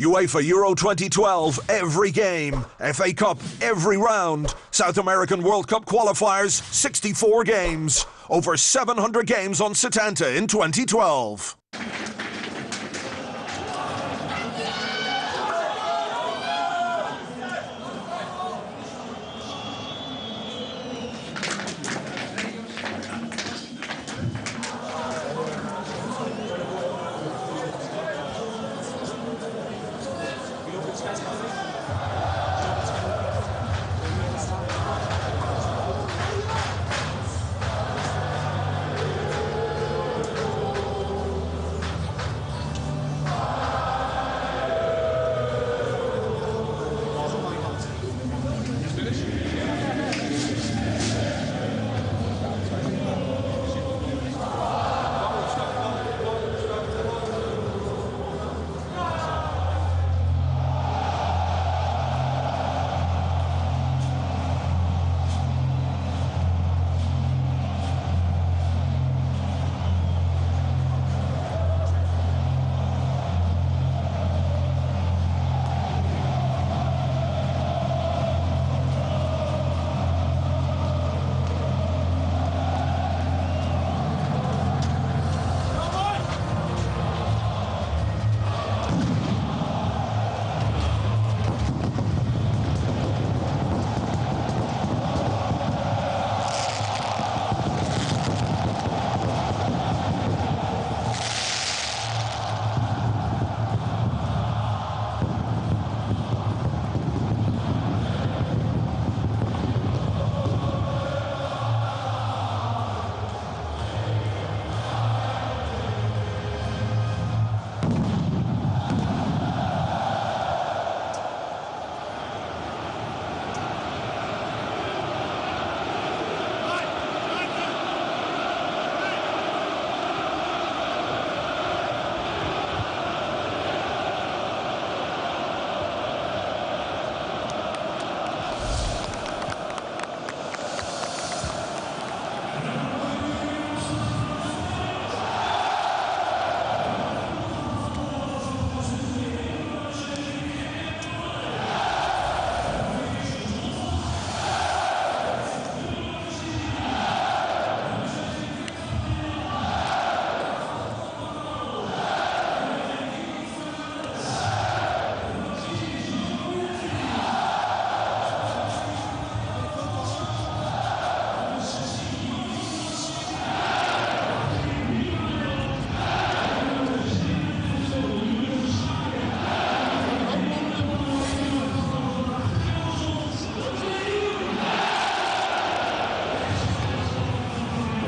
UEFA Euro 2012, every game. FA Cup, every round. South American World Cup qualifiers, 64 games. Over 700 games on Setanta in 2012.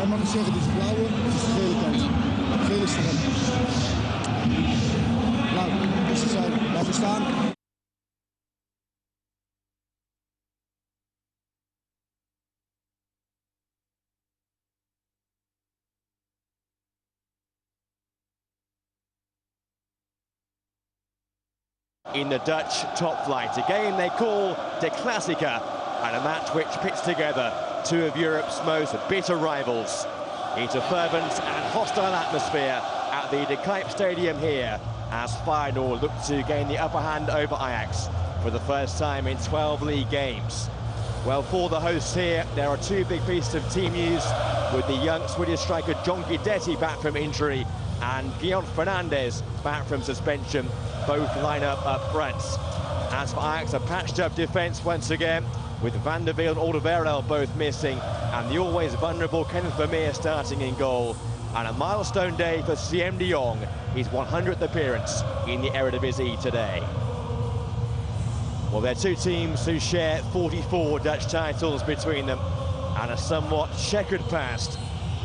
Mag ik zeggen, dit is blauwe, dit is de gele kant. Gele is erop. Blauw, is het zijn. Laten we staan. In the Dutch top flight, a game they call De Klassieker, and a match which pits together two of Europe's most bitter rivals. It's a fervent and hostile atmosphere at the De Kuip Stadium here as Feyenoord look to gain the upper hand over Ajax for the first time in 12 league games. Well, for the hosts here, there are two big pieces of team news, with the young Swedish striker John Guidetti back from injury and Guillaume Fernandes back from suspension. Both line up front. As for Ajax, a patched-up defence once again, with Van der Wiel and Alderweireld both missing, and the always vulnerable Kenneth Vermeer starting in goal. And a milestone day for Siem de Jong, his 100th appearance in the Eredivisie today. Well, they're two teams who share 44 Dutch titles between them, and a somewhat checkered past.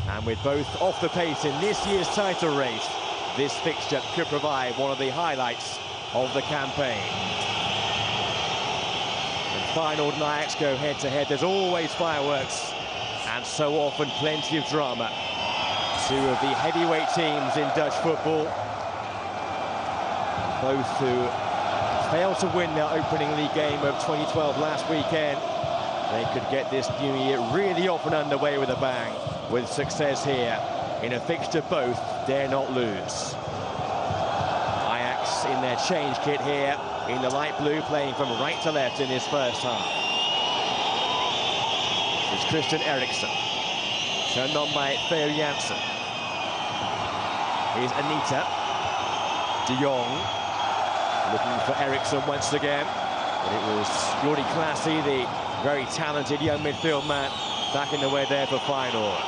And with both off the pace in this year's title race, this fixture could provide one of the highlights of the campaign. When Feyenoord and Ajax go head-to-head, there's always fireworks, and so often plenty of drama. Two of the heavyweight teams in Dutch football, both who failed to win their opening league game of 2012 last weekend. They could get this new year really off and underway with a bang, with success here in a fixture both dare not lose. Ajax Ajax in their change kit here in the light blue, playing from right to left in this first half. It's Christian Eriksen, turned on by Feyenoord. Here's Anita. De Jong looking for Eriksen once again. But it was Jordi Clasie, the very talented young midfield man, back in the way there for Feyenoord.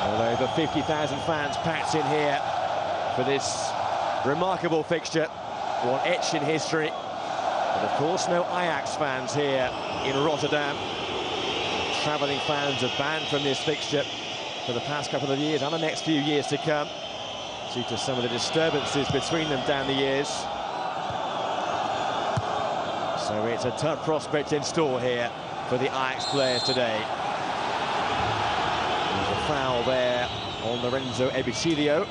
Well, over 50,000 fans packed in here for this remarkable fixture, one etched in history. But of course, no Ajax fans here in Rotterdam. Travelling fans are banned from this fixture for the past couple of years and the next few years to come, due to some of the disturbances between them down the years. So it's a tough prospect in store here for the Ajax players today. There's a foul there on Lorenzo Ebisilio.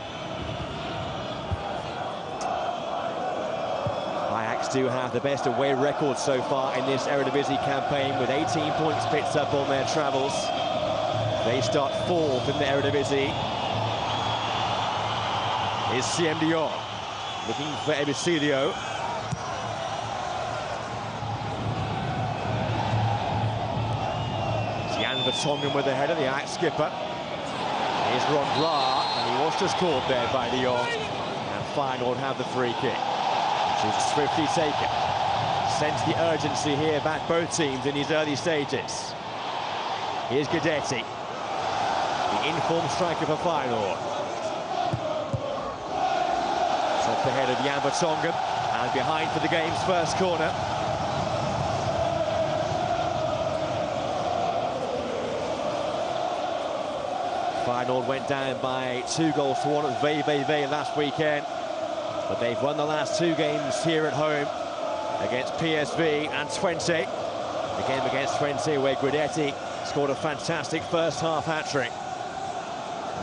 Ajax do have the best away record so far in this Eredivisie campaign, with 18 points picked up on their travels. They start 4th in the Eredivisie. Is Siem de Jong looking for Ebisilio. Jan Vertonghen with the header, the Ajax skipper. Here's Rondra, and he was just caught there by de Jong. And Feyenoord have the free kick, which is swiftly taken. Sense the urgency here back both teams in these early stages. Here's Guidetti, the informed striker for Feyenoord. Off the head of Jan Vertonghen, and behind for the game's first corner. Feyenoord went down by 2-1 at VVV last weekend, but they've won the last 2 games here at home against PSV and Twente. The game against Twente, where Guidetti scored a fantastic first half hat-trick.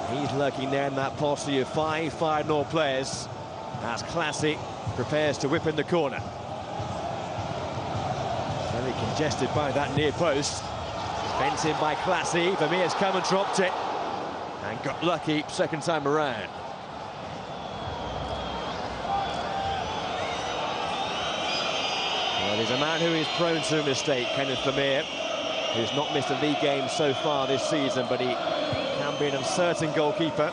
And he's lurking there in that posse of 5 Feyenoord players, as Clasie prepares to whip in the corner. Very congested by that near post. Bent in by Clasie. Vermeer's come and dropped it, and got lucky second time around. Well, he's a man who is prone to a mistake, Kenneth Vermeer, who's not missed a league game so far this season, but he can be an uncertain goalkeeper,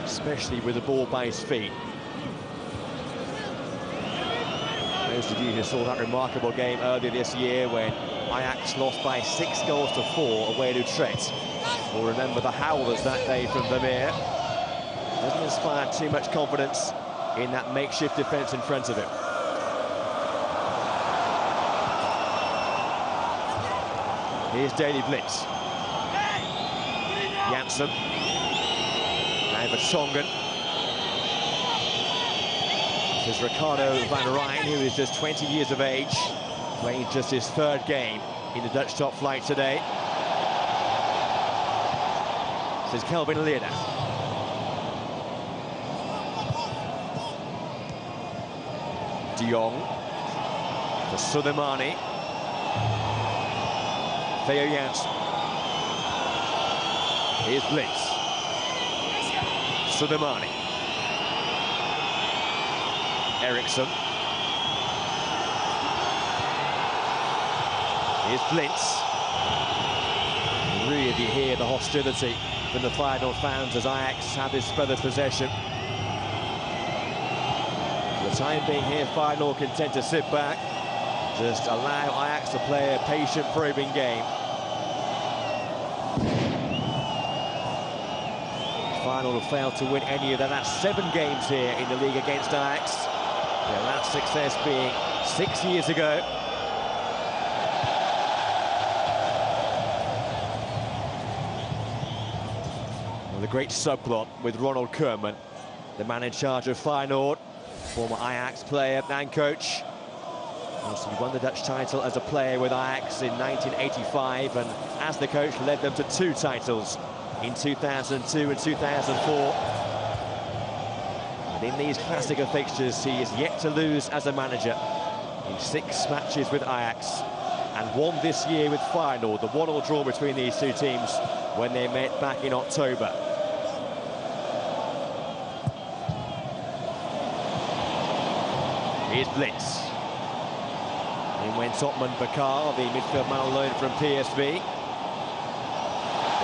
especially with the ball by his feet. Those of you who saw that remarkable game earlier this year when Ajax lost by 6-4 away to Utrecht will remember the howlers that day from Vermeer. Doesn't inspire too much confidence in that makeshift defence in front of him. Here's Daley Blitz. Janssen. Now Vertonghen. This is Ricardo van Rijn, who is just 20 years of age, playing just his 3rd game in the Dutch top flight today. This is Kelvin Leerdam. De Jong for Soleimani. Theo Janssen. Here's Blitz. Soleimani. Eriksen. Here's Blitz. Really hear the hostility from the Feyenoord fans as Ajax have this feathered possession. For the time being here, Feyenoord content to sit back, just allow Ajax to play a patient, probing game. Feyenoord have failed to win any of their last 7 games here in the league against Ajax. Their last success being 6 years ago. Well, the great subplot with Ronald Koeman, the man in charge of Feyenoord, former Ajax player and coach. Also, he won the Dutch title as a player with Ajax in 1985, and as the coach led them to 2 titles in 2002 and 2004. And in these classic of fixtures, he is yet to lose as a manager in 6 matches with Ajax, and 1 this year with Feyenoord. The 1-1 draw between these 2 teams when they met back in October. Here's Blitz. In went Otman Bakar, the midfield man on loan from PSV.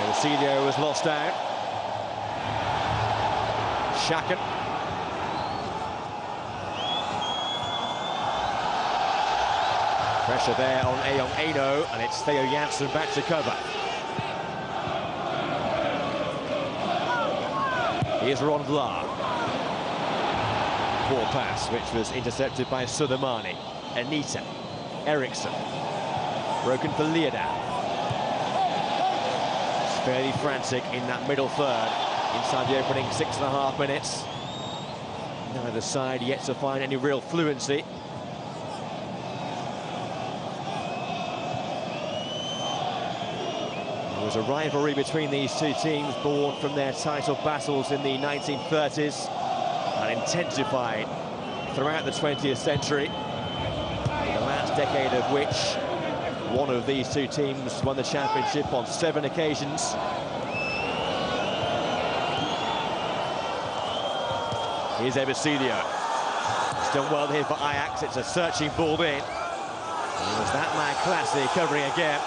Eusebio was lost out. Shaken. Pressure there on Ayong Eno, and it's Theo Janssen back to cover. Here's Ron Vlaar. Poor pass, which was intercepted by Soleimani. Anita. Eriksson. Broken for Leerdam. It's fairly frantic in that middle third, inside the opening 6.5 minutes. Neither side yet to find any real fluency. There was a rivalry between these two teams born from their title battles in the 1930s and intensified throughout the 20th century, in the last decade of which one of these two teams won the championship on 7 occasions. Here's Eusebio. It's done well here for Ajax. It's a searching ball in. It was that man Classy covering again,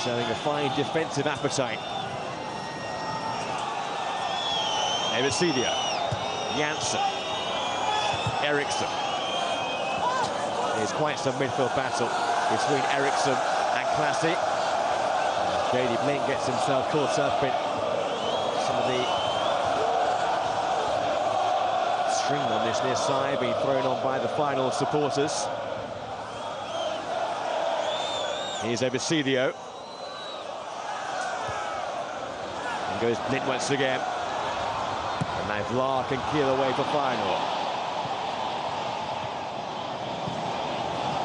showing a fine defensive appetite. Eusebio. Janssen. Eriksson. There's quite some midfield battle between Eriksson and Classy. Daley Blind gets himself caught up in some of the string on this near side, being thrown on by the final supporters. Here's Eusebio. And goes Blind once again. And now Vlaar can peel away for Feyenoord.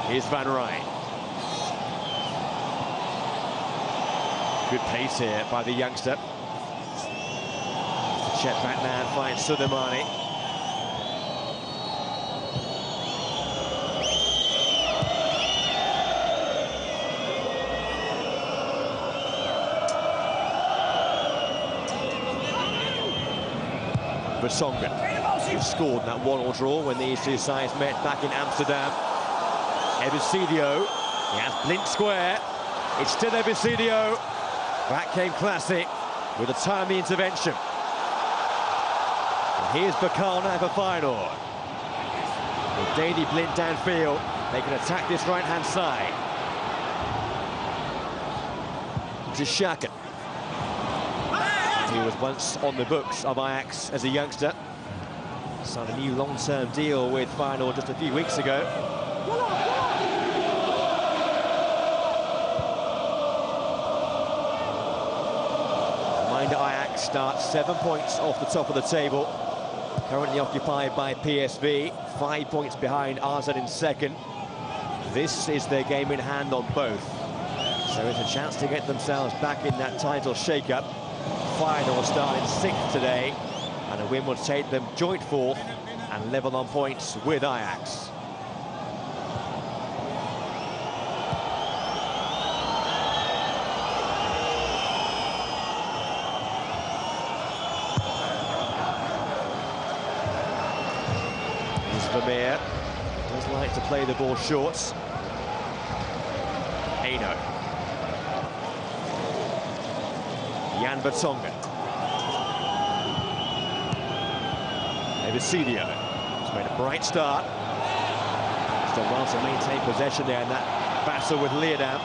Here's Van Rijn. Good pace here by the youngster. Check back now and finds Soleimani. Vertonghen, who scored in that 1-1 draw when these two sides met back in Amsterdam. Eusebio, he has Blind square. It's still Eusebio. Back came Classy with a timely intervention. And here's Bakar now for Feyenoord. With Daley Blind downfield, they can attack this right-hand side. To Shaken. He was once on the books of Ajax as a youngster. Signed a new long-term deal with Feyenoord just a few weeks ago. Reminder, Ajax starts 7 points off the top of the table. Currently occupied by PSV, 5 points behind AZ in second. This is their game in hand on both. So it's a chance to get themselves back in that title shake-up. Feyenoord starting 6th today, and a win would take them joint 4th and level on points with Ajax. Here's Vermeer. Does like to play the ball short. Eno. Jan Vertonghen. Eusebio has made a bright start. Still well to maintain possession there in that battle with Leerdam.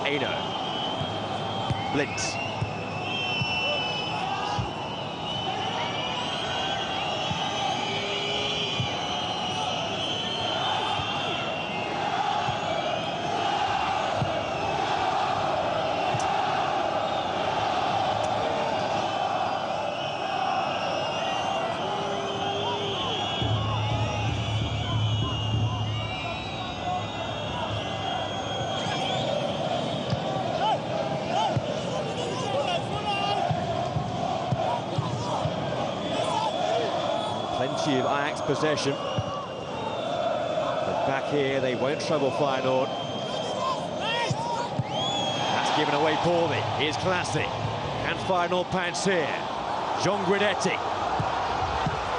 Eno. Blitz. Plenty of Ajax possession. But back here, they won't trouble Feyenoord. That's It's given away poorly. Here's Classic. And final pass here. John Guidetti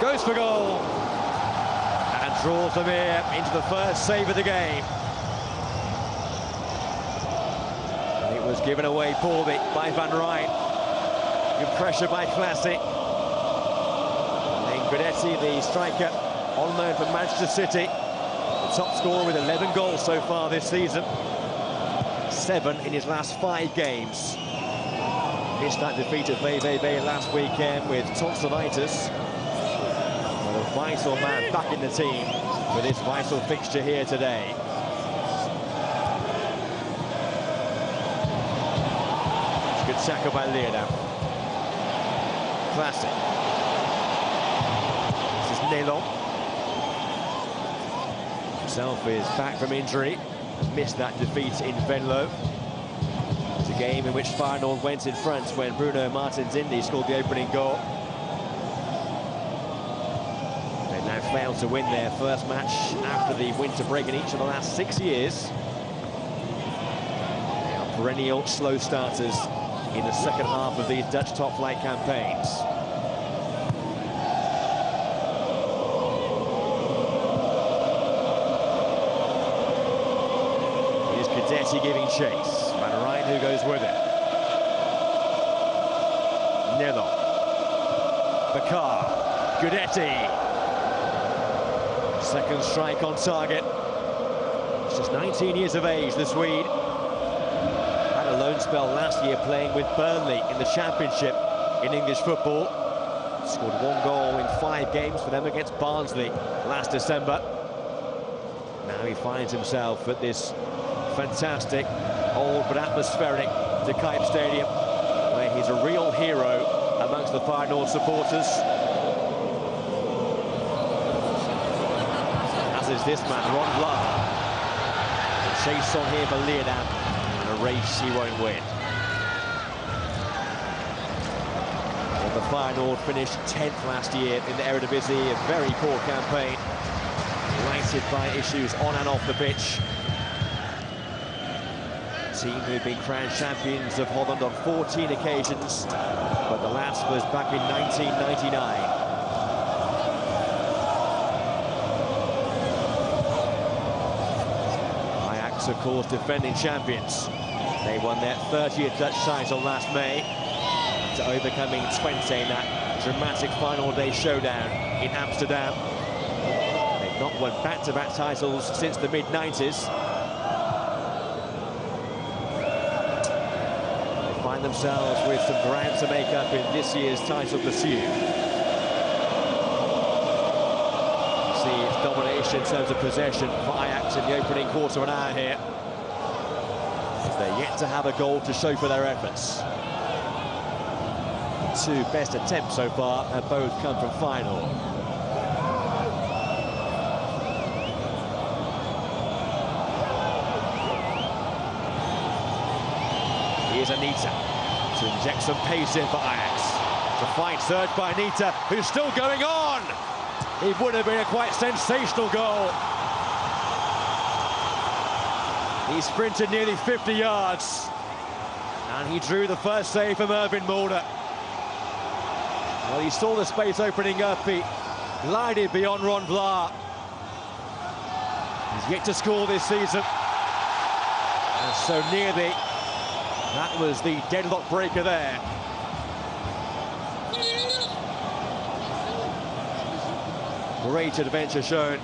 goes for goal and draws them here into the first save of the game. And it was given away poorly by Van Rijn. Good pressure by Classic. And then Guidetti, the striker, on loan from Manchester City. The top scorer with 11 goals so far this season. 7 in his last 5 games. Missed that defeat at VVV last weekend with tonsillitis. Well, a vital man back in the team for this vital fixture here today. Good tackle by Leerdam. Classic. This is Nelon. Himself is back from injury. Missed that defeat in Venlo. It's a game in which Feyenoord went in front when Bruno Martins Indy scored the opening goal. They now failed to win their first match after the winter break in each of the last 6 years. They are perennial slow starters in the second half of these Dutch top-flight campaigns. Guidetti giving chase. Van Rijn who goes with it. Nelon. Bakar. Guidetti. Second strike on target. He's just 19 years of age, the Swede. Had a loan spell last year playing with Burnley in the Championship in English football. Scored 1 goal in 5 games for them against Barnsley last December. Now he finds himself at this fantastic, old but atmospheric De Kuip Stadium, where he's a real hero amongst the Feyenoord supporters. As is this man, Ron Vlaar. Chase on here for Leerdam, and a race he won't win. Well, the Feyenoord finished 10th last year in the Eredivisie, a very poor campaign, blighted by issues on and off the pitch. Team who've been crowned champions of Holland on 14 occasions, but the last was back in 1999. Ajax, of course, defending champions. They won their 30th Dutch title last May, to overcoming Twente in that dramatic final day showdown in Amsterdam. They've not won back-to-back titles since the mid-90s. Themselves with some ground to make up in this year's title pursuit. See its domination in terms of possession for Ajax in the opening quarter of an hour here. They're yet to have a goal to show for their efforts. The 2 best attempts so far have both come from Feyenoord. Here's Anita to inject some pace in for Ajax. To find surge by Anita, who's still going on. It would have been a quite sensational goal. He sprinted nearly 50 yards. And he drew the first save from Erwin Mulder. Well, he saw the space opening up. He glided beyond Ron Vlaar. He's yet to score this season. And so nearly. That was the deadlock breaker there. Great adventure shown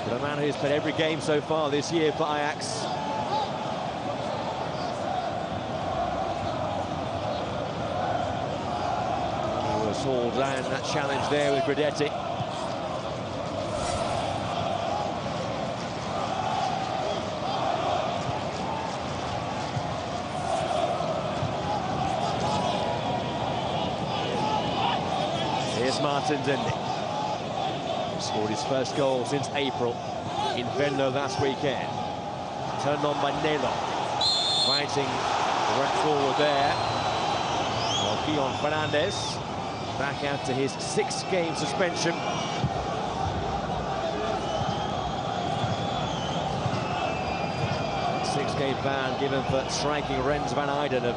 for a man who's played every game so far this year for Ajax. He was hauled down that challenge there with Guidetti. Here's Martins Indy. Scored his first goal since April in Venlo last weekend. Turned on by Nelon. Fighting the right forward there. Well, Guillaume Fernandez back after his 6-game suspension. game ban given for striking Rens van Eyden of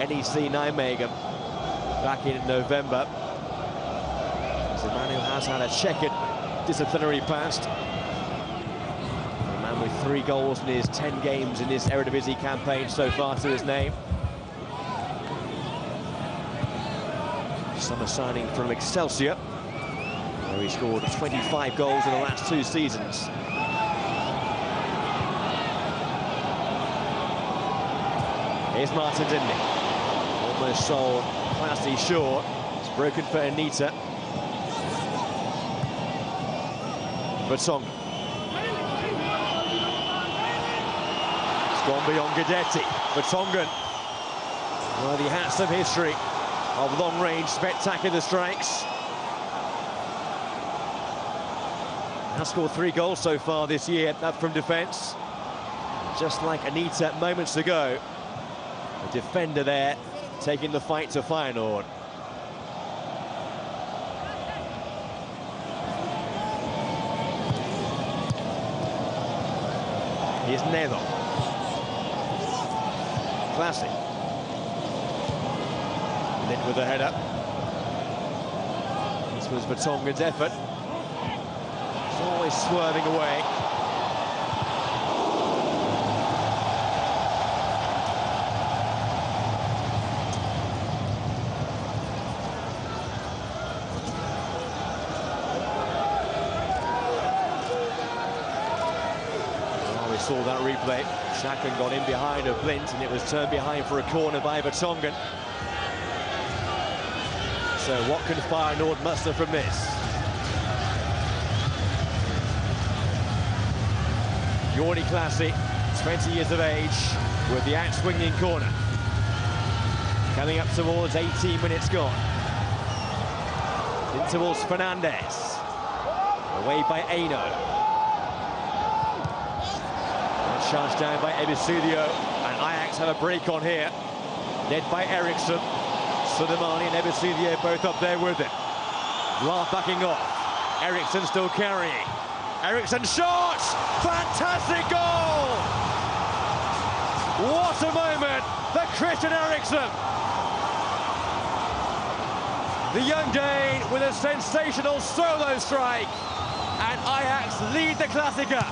NEC Nijmegen back in November. He's a man who has had a checkered disciplinary past. A man with 3 goals in his 10 games in this Eredivisie campaign so far to his name. Summer signing from Excelsior, where he scored 25 goals in the last 2 seasons. Here's Martin Dindy. Almost sold Classy short. It's broken for Anita. Vertonghen. It's gone beyond Guidetti. Vertonghen. One of the hats of history of long-range spectacular strikes. Has scored 3 goals so far this year up from defence. Just like Anita moments ago. The defender there taking the fight to Feyenoord. Here's Nelo. Classic. Lit with the header. This was Vertonghen's effort. It's always swerving away. Saw that replay. Shaken got in behind of Blint, and it was turned behind for a corner by Vertonghen. So what can Feyenoord muster from this? Jordi Classy, 20 years of age, with the out-swinging corner. Coming up towards 18 minutes gone. In towards Fernandez. Away by Aino. Charged down by Ebisudio, and Ajax have a break on here. Led by Eriksson. Soleimani and Ebisudio both up there with it. Blanc backing off. Eriksson still carrying. Eriksson shot! Fantastic goal! What a moment for Christian Eriksson! The young Dane with a sensational solo strike, and Ajax lead the Klassiker.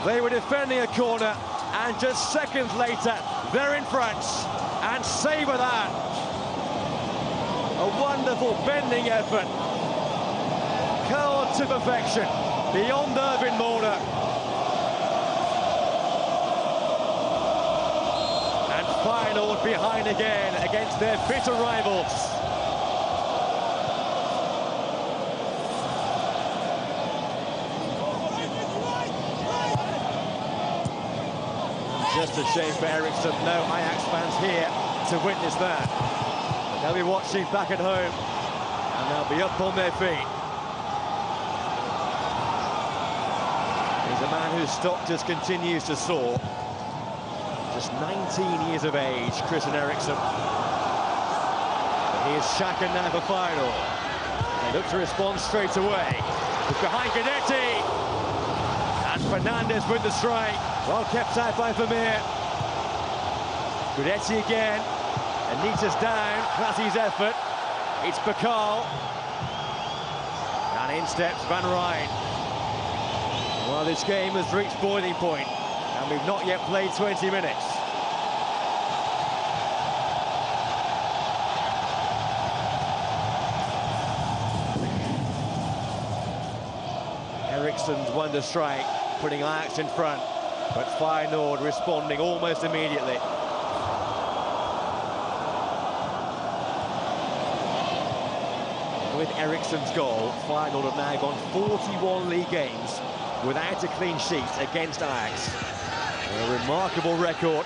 They were defending a corner, and just seconds later, they're in front, and savour that. A wonderful bending effort. Curled to perfection, beyond Erwin Mulder. And Feyenoord behind again against their bitter rivals. Just a shame for Eriksson. No Ajax fans here to witness that. They'll be watching back at home, and they'll be up on their feet. He's a man whose stock just continues to soar. Just 19 years of age, Christian Eriksson. Here's Shaken now for Feyenoord. They look to respond straight away. It's behind Guidetti. And Fernandez with the strike. Well kept out by Vermeer. Guidetti again. Anita's down. Classy's effort. It's Bakal. And in steps Van Rijn. Well, this game has reached boiling point, and we've not yet played 20 minutes. Eriksson's wonder strike, putting Ajax in front, but Feyenoord responding almost immediately. With Eriksson's goal, Feyenoord have now gone 41 league games without a clean sheet against Ajax. A remarkable record.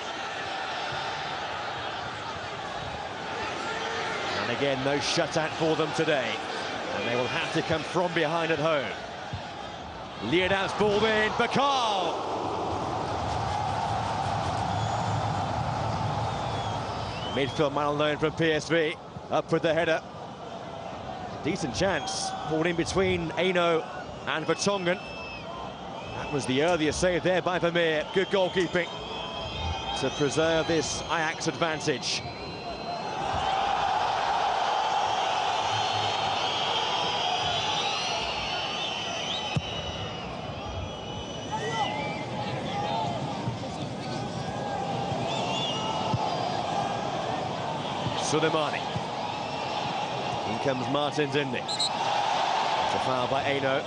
And again, no shutout for them today. And they will have to come from behind at home. Liedou's ball in, Bakal! Midfield man on loan from PSV, up with the header. Decent chance, pulled in between Aino and Vertonghen. That was the earlier save there by Vermeer. Good goalkeeping to preserve this Ajax advantage. Soleimani. In comes Martin Dindy. It's a foul by Eno.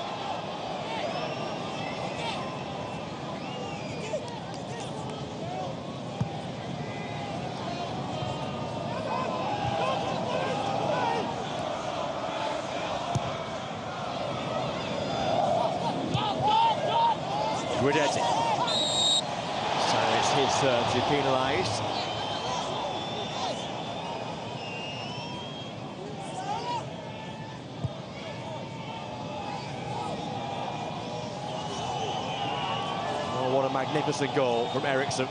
Guidetti. So it's his turn to be penalised. Oh, what a magnificent goal from Eriksson.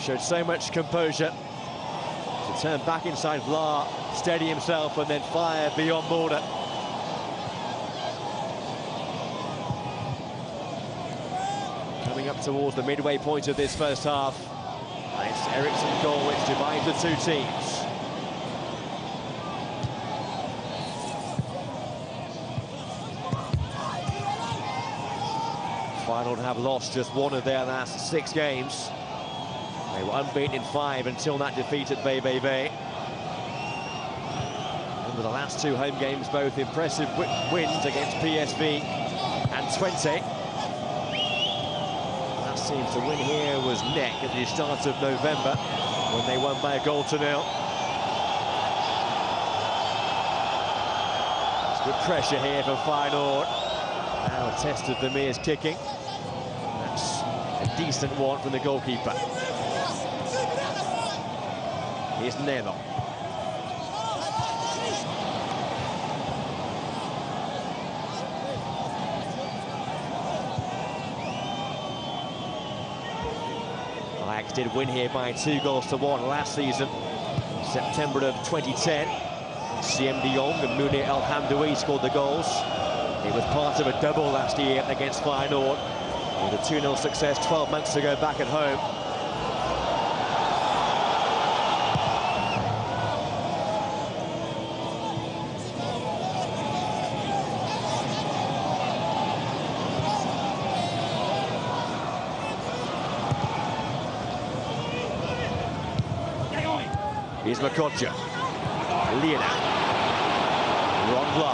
Showed so much composure to turn back inside Vla, steady himself and then fire beyond border. Coming up towards the midway point of this first half. And it's Eriksson's goal which divides the two teams. Feyenoord have lost just one of their last 6 games. They were unbeaten in 5 until that defeat at VVV. Over the last 2 home games, both impressive wins against PSV and 20. Last team to win here was NEC at the start of November when they won by a goal to 0. It's good pressure here from Feyenoord. Now a test of Vermeer's kicking. That's a decent one from the goalkeeper. Here's Nelo. Ajax did win here by 2-1 last season, September of 2010. Siem de Jong and Munir El Hamdoui scored the goals. It was part of a double last year against Feyenoord, with a 2-0 success 12 months ago back at home. Here's Makocha. Liena. Ron Vla.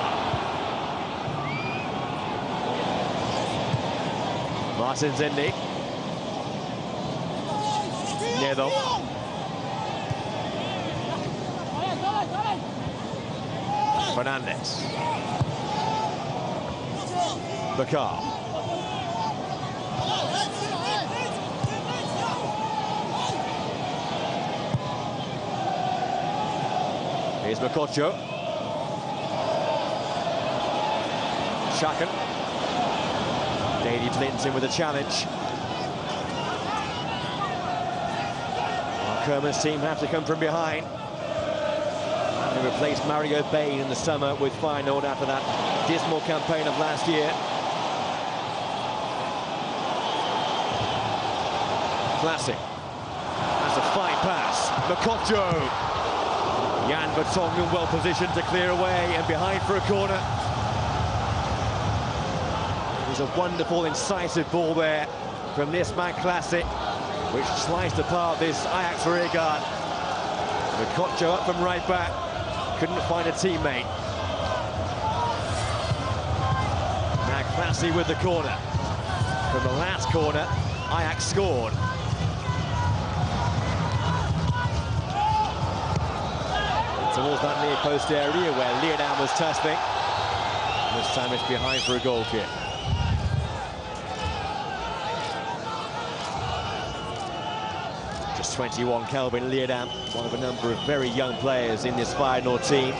Martin Zindy. Nedo. Fernandez. Bakar. Here's Makocho. Shaken. Daly Blinton with a challenge. Kerman's team have to come from behind. And they replaced Mario Bain in the summer with Feyenoord after that dismal campaign of last year. Classic. That's a fine pass. Makocho. Jan Vertonghen well positioned to clear away and behind for a corner. It was a wonderful, incisive ball there from this man Classic, which sliced apart this Ajax rearguard. Makocho up from right back, couldn't find a teammate. Now Classic with the corner. From the last corner, Ajax scored. Towards that near post area where Leonard was testing. This time it's behind for a goal kick. Just 21, Kelvin Leerdam, one of a number of very young players in this Feyenoord team,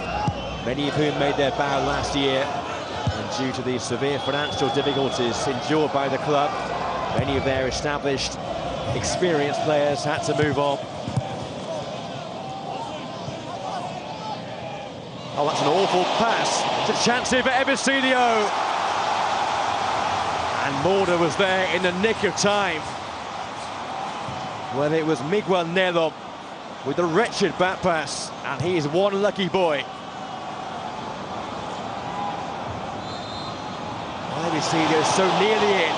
many of whom made their bow last year, and due to the severe financial difficulties endured by the club, many of their established, experienced players had to move on. Oh, that's an awful pass. It's a chance here for Ebesilio. And Mulder was there in the nick of time. Well, it was Miguel Nello with the wretched back pass, and he's one lucky boy. Mysilio's so nearly in.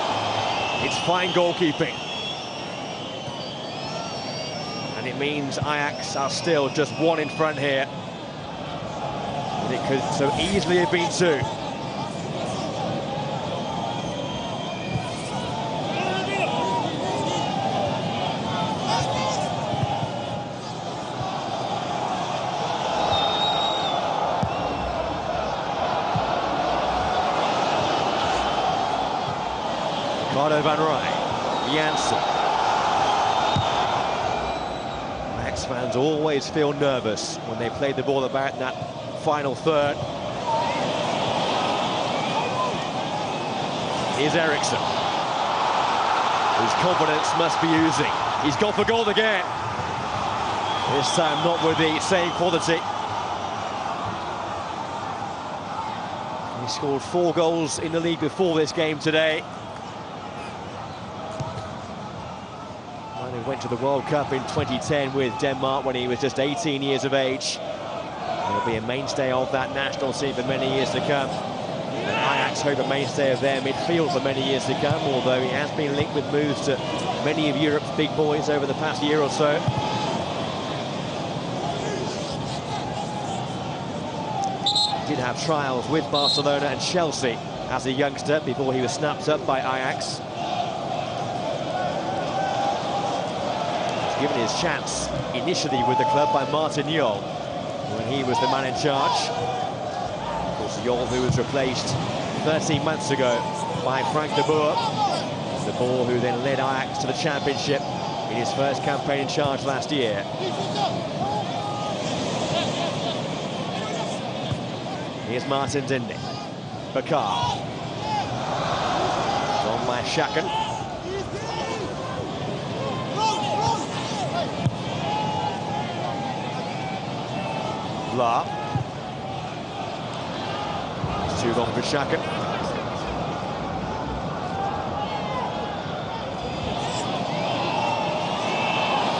It's fine goalkeeping. And it means Ajax are still just one in front here. And it could so easily have been two. Ricardo van Rijn, Janssen. Ajax fans always feel nervous when they play the ball about in that final third. Here's Eriksson, whose confidence must be oozing. He's gone for goal again. This time not with the same quality. He scored 4 goals in the league before this game today. He went to the World Cup in 2010 with Denmark when he was just 18 years of age. He'll be a mainstay of that national team for many years to come. And Ajax hope a mainstay of their midfield for many years to come, although he has been linked with moves to many of Europe's big boys over the past year or so. He did have trials with Barcelona and Chelsea as a youngster before he was snapped up by Ajax. Given his chance initially with the club by Martin Jol when he was the man in charge. Of course, Jol, who was replaced 13 months ago by Frank de Boer. De Boer, who then led Ajax to the championship in his first campaign in charge last year. Here's Martin Dinde. Bakar. It's on by Shaken. La. It's too long for Shaken.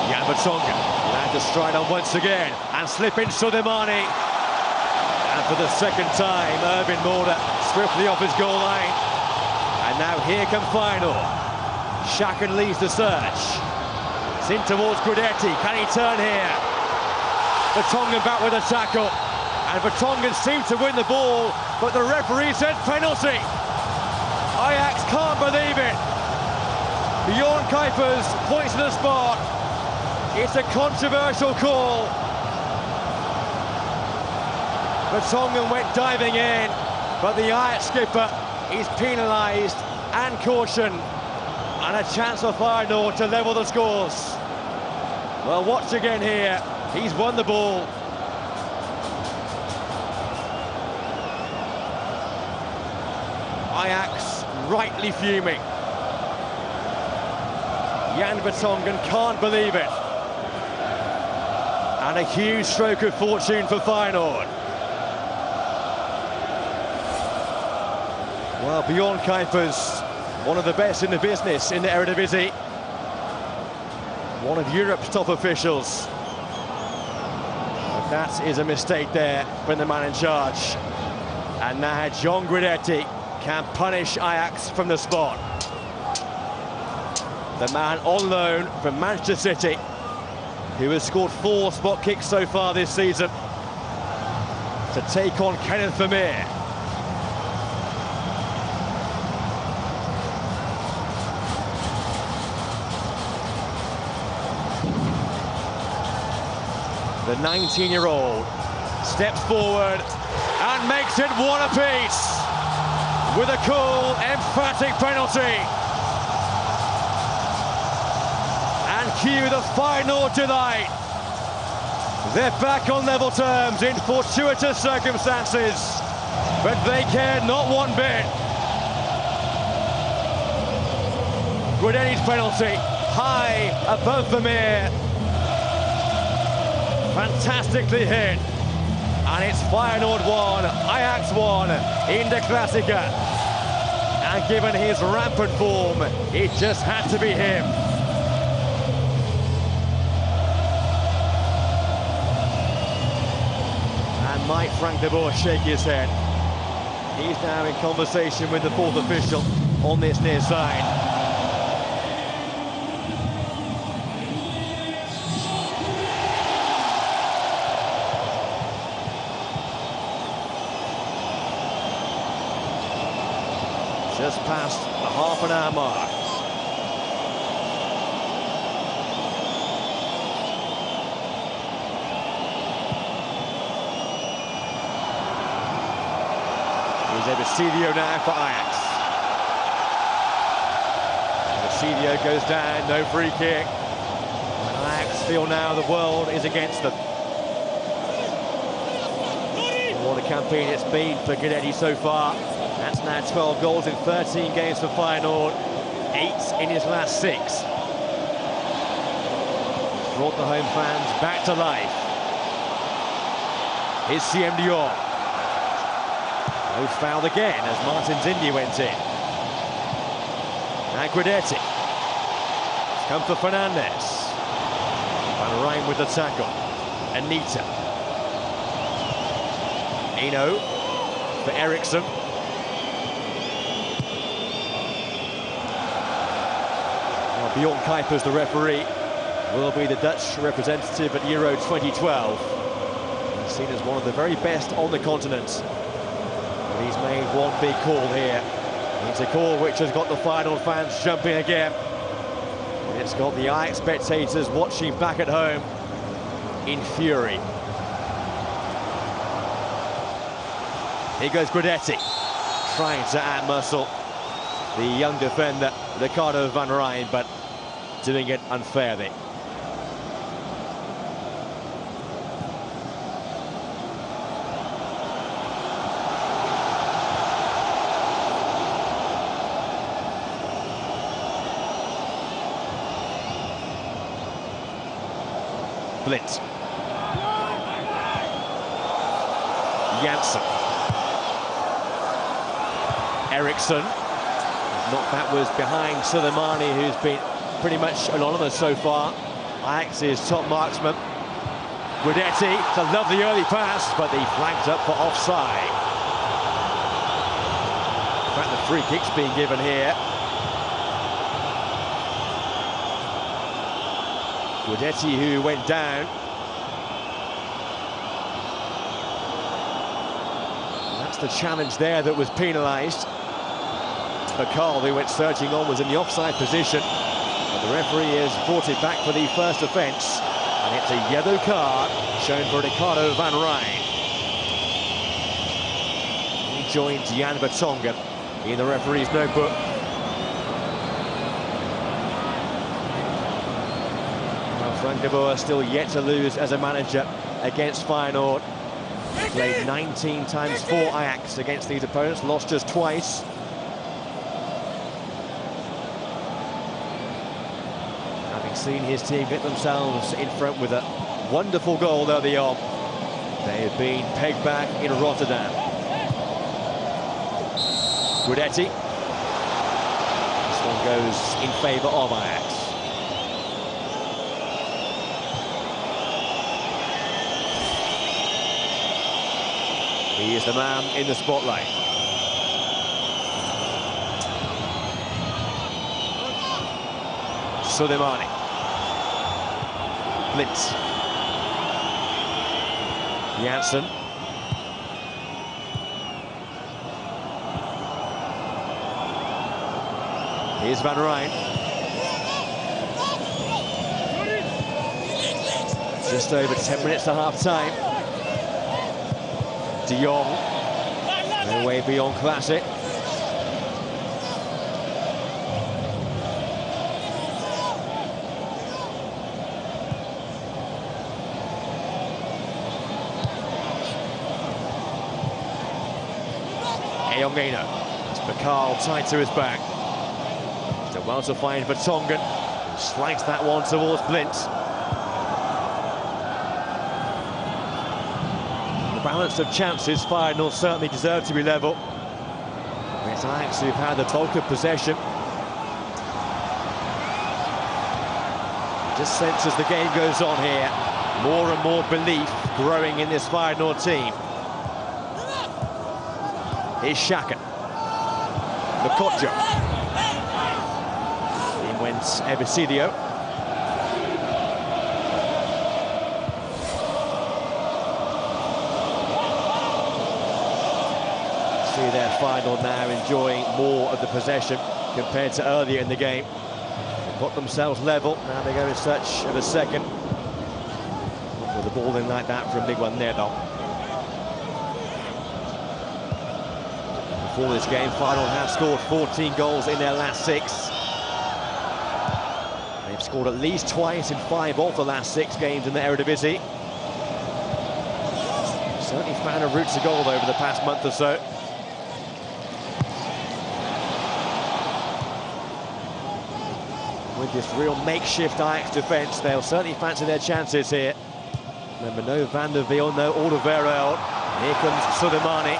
Jan Vertonghen land to stride on once again and slip in Soleimani. And for the second time, Erwin Mulder swiftly off his goal line. And now here come Feyenoord. Shaken leads the search. It's in towards Guidetti. Can he turn here? Vertonghen back with a tackle, and Vertonghen seemed to win the ball, but the referee said penalty. Ajax can't believe it. Bjorn Kuipers points to the spot. It's a controversial call. Vertonghen went diving in, but the Ajax skipper is penalised and cautioned, and a chance for Feyenoord to level the scores. Well, watch again here. He's won the ball. Ajax rightly fuming. Jan Vertonghen can't believe it. And a huge stroke of fortune for Feyenoord. Well, Bjorn Kuipers, one of the best in the business in the Eredivisie. One of Europe's top officials. That is a mistake there from the man in charge. And now John Guidetti can punish Ajax from the spot. The man on loan from Manchester City, who has scored 4 spot kicks so far this season, to take on Kenneth Vermeer. The 19-year-old steps forward and makes it 1 apiece with a cool, emphatic penalty. And cue the Feyenoord delight. They're back on level terms in fortuitous circumstances, but they care not one bit. Guidetti's penalty, high above Vermeer. Fantastically hit, and it's Feyenoord 1, Ajax 1 in the Klassiker. And given his rampant form, it just had to be him. And might Frank de Boer shake his head. He's now in conversation with the fourth official on this near side. Just past the half-an-hour mark. Here's Ebesilio now for Ajax. Ebesilio goes down, no free kick. And Ajax feel now the world is against them. What a campaign it's been for Guidetti so far. That's now 12 goals in 13 games for Feyenoord, 8 in his last 6. Brought the home fans back to life. Here's CM Dion. No foul again as Martin Zindi went in. Now Guidetti. It's come for Fernandez. Van Rijn with the tackle. Anita. Eno for Eriksson. Bjorn Kuipers, the referee, will be the Dutch representative at Euro 2012. He's seen as one of the very best on the continent. But he's made one big call here. It's a call which has got the Feyenoord fans jumping again. It's got the Ajax spectators watching back at home in fury. Here goes Guidetti, trying to add muscle. The young defender, Ricardo Van Rijn, but doing it unfairly. Blint. Janssen. Eriksson. Knocked backwards behind Suleimani, who's been pretty much anonymous so far. Ajax's top marksman. Guidetti, it's a lovely early pass, but he flagged up for offside. In fact, the free kick's being given here. Guidetti, who went down. And that's the challenge there that was penalised. Bakal, who went surging on, was in the offside position. But the referee has brought it back for the first offence. And it's a yellow card shown for Ricardo Van Rijn. He joined Jan Vertonghen in the referee's notebook. Well, Frank de Boer still yet to lose as a manager against Feyenoord. Played 19 times for Ajax against these opponents, lost just twice. Seen his team get themselves in front with a wonderful goal early on. They have been pegged back in Rotterdam. Guidetti. This one goes in favour of Ajax. He is the man in the spotlight. Suleimani. Blint. Janssen. Here's Van Rijn. Just over 10 minutes to half-time. De Jong. No way beyond classic. Eno. It's Bakal tied to his back. Still well to find Vertonghen. Slides that one towards Blint. The balance of chances, Feyenoord certainly deserve to be level. We It's Ajax who've had the bulk of possession. Just sense as the game goes on here, more and more belief growing in this Feyenoord team. Here's Xhaka. Mokotjo. In went Ebicilio. See their Feyenoord now enjoying more of the possession compared to earlier in the game. They've got themselves level, now they go in search of a second. With the ball in like that from Miguel Nedo. Before this game, Feyenoord have scored 14 goals in their last 6. They've scored at least twice in 5 of the last 6 games in the Eredivisie. Certainly found a route to goal over the past month or so. With this real makeshift Ajax defence, they'll certainly fancy their chances here. Remember, no Van der Wiel, no Alderweireld. Here comes Soleimani.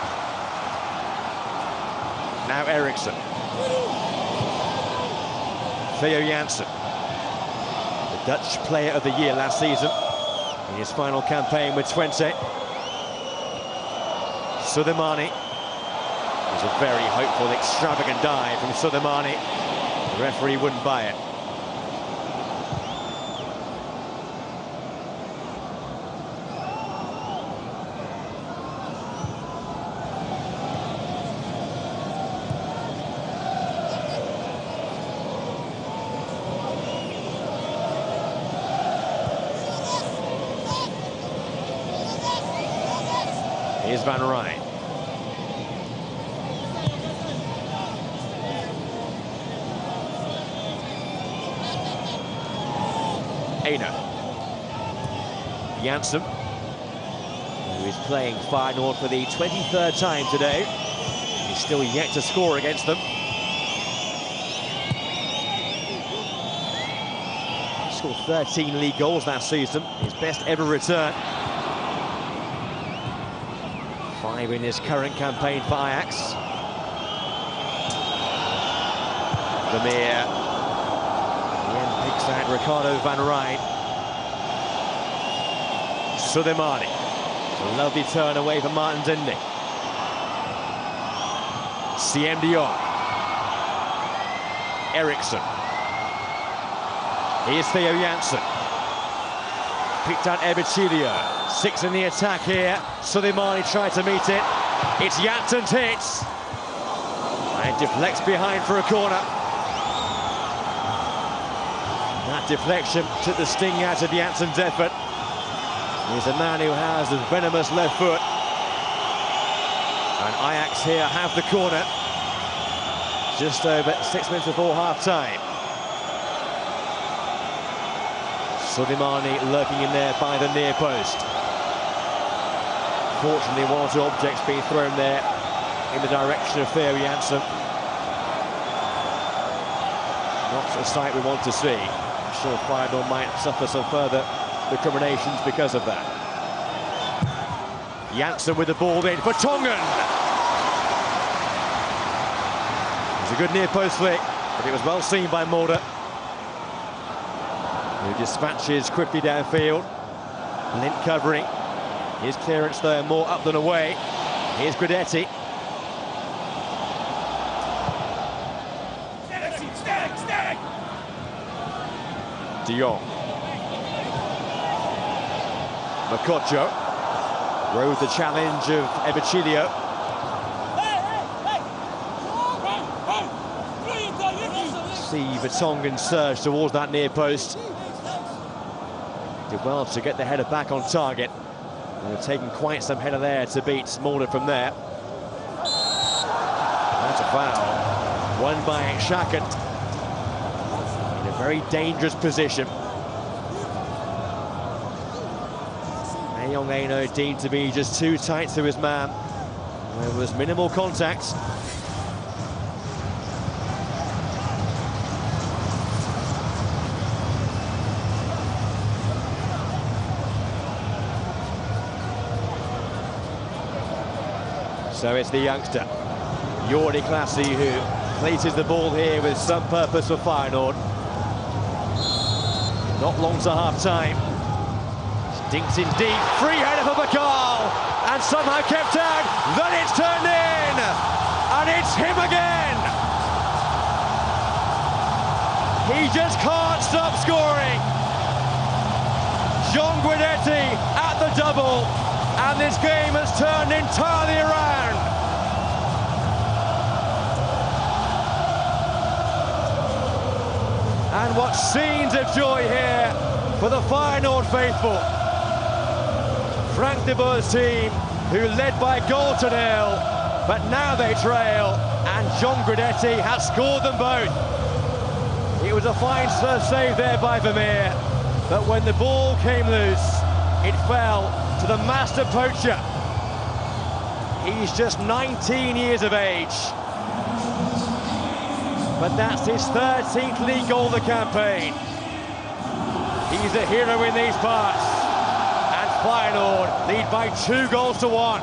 Now Eriksson. Theo Jansen, the Dutch Player of the Year last season, in his final campaign with Twente. Soleimani. It was a very hopeful, extravagant dive from Soleimani. The referee wouldn't buy it. Here's Van Rijn. Aina. Jansen, who is playing Feyenoord for the 23rd time today. He's still yet to score against them. He scored 13 league goals last season, his best ever return. 5 in his current campaign for Ajax. Vermeer. Again picks out Ricardo Van Rijn. Soleimani. A lovely turn away from Martin Dindy. Siem de Jong. Eriksson. Here's Theo Jansen. Picked out Ebicilio. 6 in the attack here. Soleimani tried to meet it. It's Jansen's hits. And deflects behind for a corner. That deflection took the sting out of Jansen's effort. He's a man who has a venomous left foot. And Ajax here have the corner. Just over 6 minutes before half-time. Soleimani lurking in there by the near post. Fortunately, 1 or 2 objects being thrown there in the direction of Theo Jansen. Not a sight we want to see. I'm sure Feyenoord might suffer some further recriminations because of that. Jansen with the ball in for Tongen. It was a good near post flick, but it was well seen by Mulder, who dispatches quickly downfield. Lint covering. His clearance there more up than away. Here's Guidetti. De Jong. Mokotjo. Rode the challenge of Ebicilio. See Vertonghen surge towards that near post. Did well to get the header back on target. And they've taken quite some header there to beat Mulder from there. That's a foul. Won by Xhaka. In a very dangerous position. Young Aino deemed to be just too tight to his man. There was minimal contact. So it's the youngster. Jordi Clasie, who places the ball here with some purpose for Feyenoord. Not long to half-time. Dinks in deep, free header for Bakal, and somehow kept out. Then it's turned in, and it's him again. He just can't stop scoring. John Guidetti at the double, and this game has turned entirely around. And what scenes of joy here for the Feyenoord faithful. Frank de Boer's team, who led by goal to nil, but now they trail, and John Guidetti has scored them both. It was a fine first save there by Vermeer, but when the ball came loose, it fell to the master poacher. He's just 19 years of age, but that's his 13th league goal of the campaign. He's a hero in these parts, and Feyenoord lead by 2 goals to 1.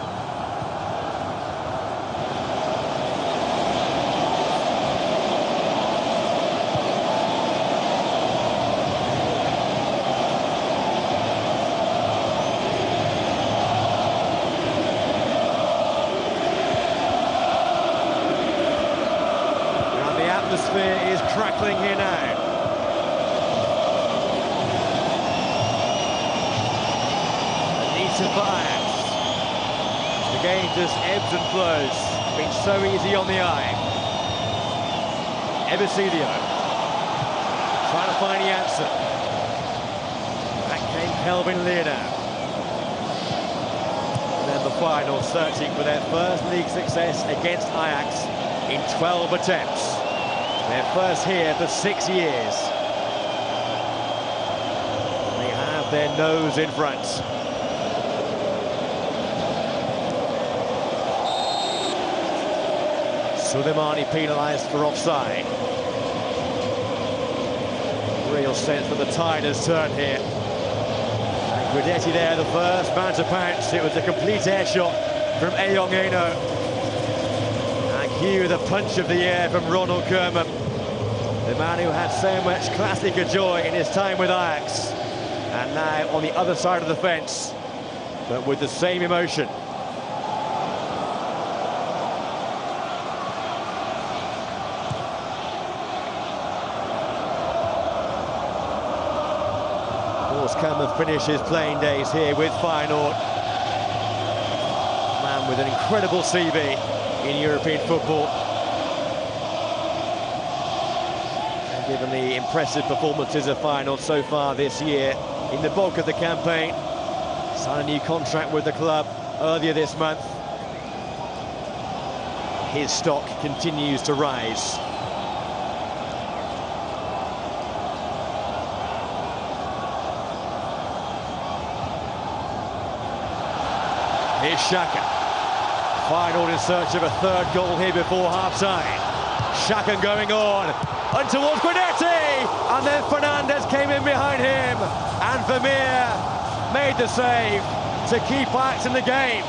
The atmosphere is crackling here now. Anita for Ajax. The game just ebbs and flows. It's been so easy on the eye. Ebesilio trying to find the answer. Back came Kelvin Leonard. And then the final, searching for their first league success against Ajax in 12 attempts. Their first here for 6 years. They have their nose in front. Suleimani penalised for offside. Real sense that the tide has turned here. And Guidetti there, the first man to pounce. It was a complete air shot from Eyong Eno. Cue the punch of the air from Ronald Koeman, the man who had so much classic joy in his time with Ajax, and now on the other side of the fence, but with the same emotion. Of course, Koeman finishes playing days here with Feyenoord. Man with an incredible CV in European football. And given the impressive performances of Feyenoord so far this year, in the bulk of the campaign, signed a new contract with the club earlier this month. His stock continues to rise. Here's Xhaka. Feyenoord in search of a third goal here before half-time. Xhaka going on, and towards Guidetti, and then Fernandez came in behind him, and Vermeer made the save to keep Ajax in the game.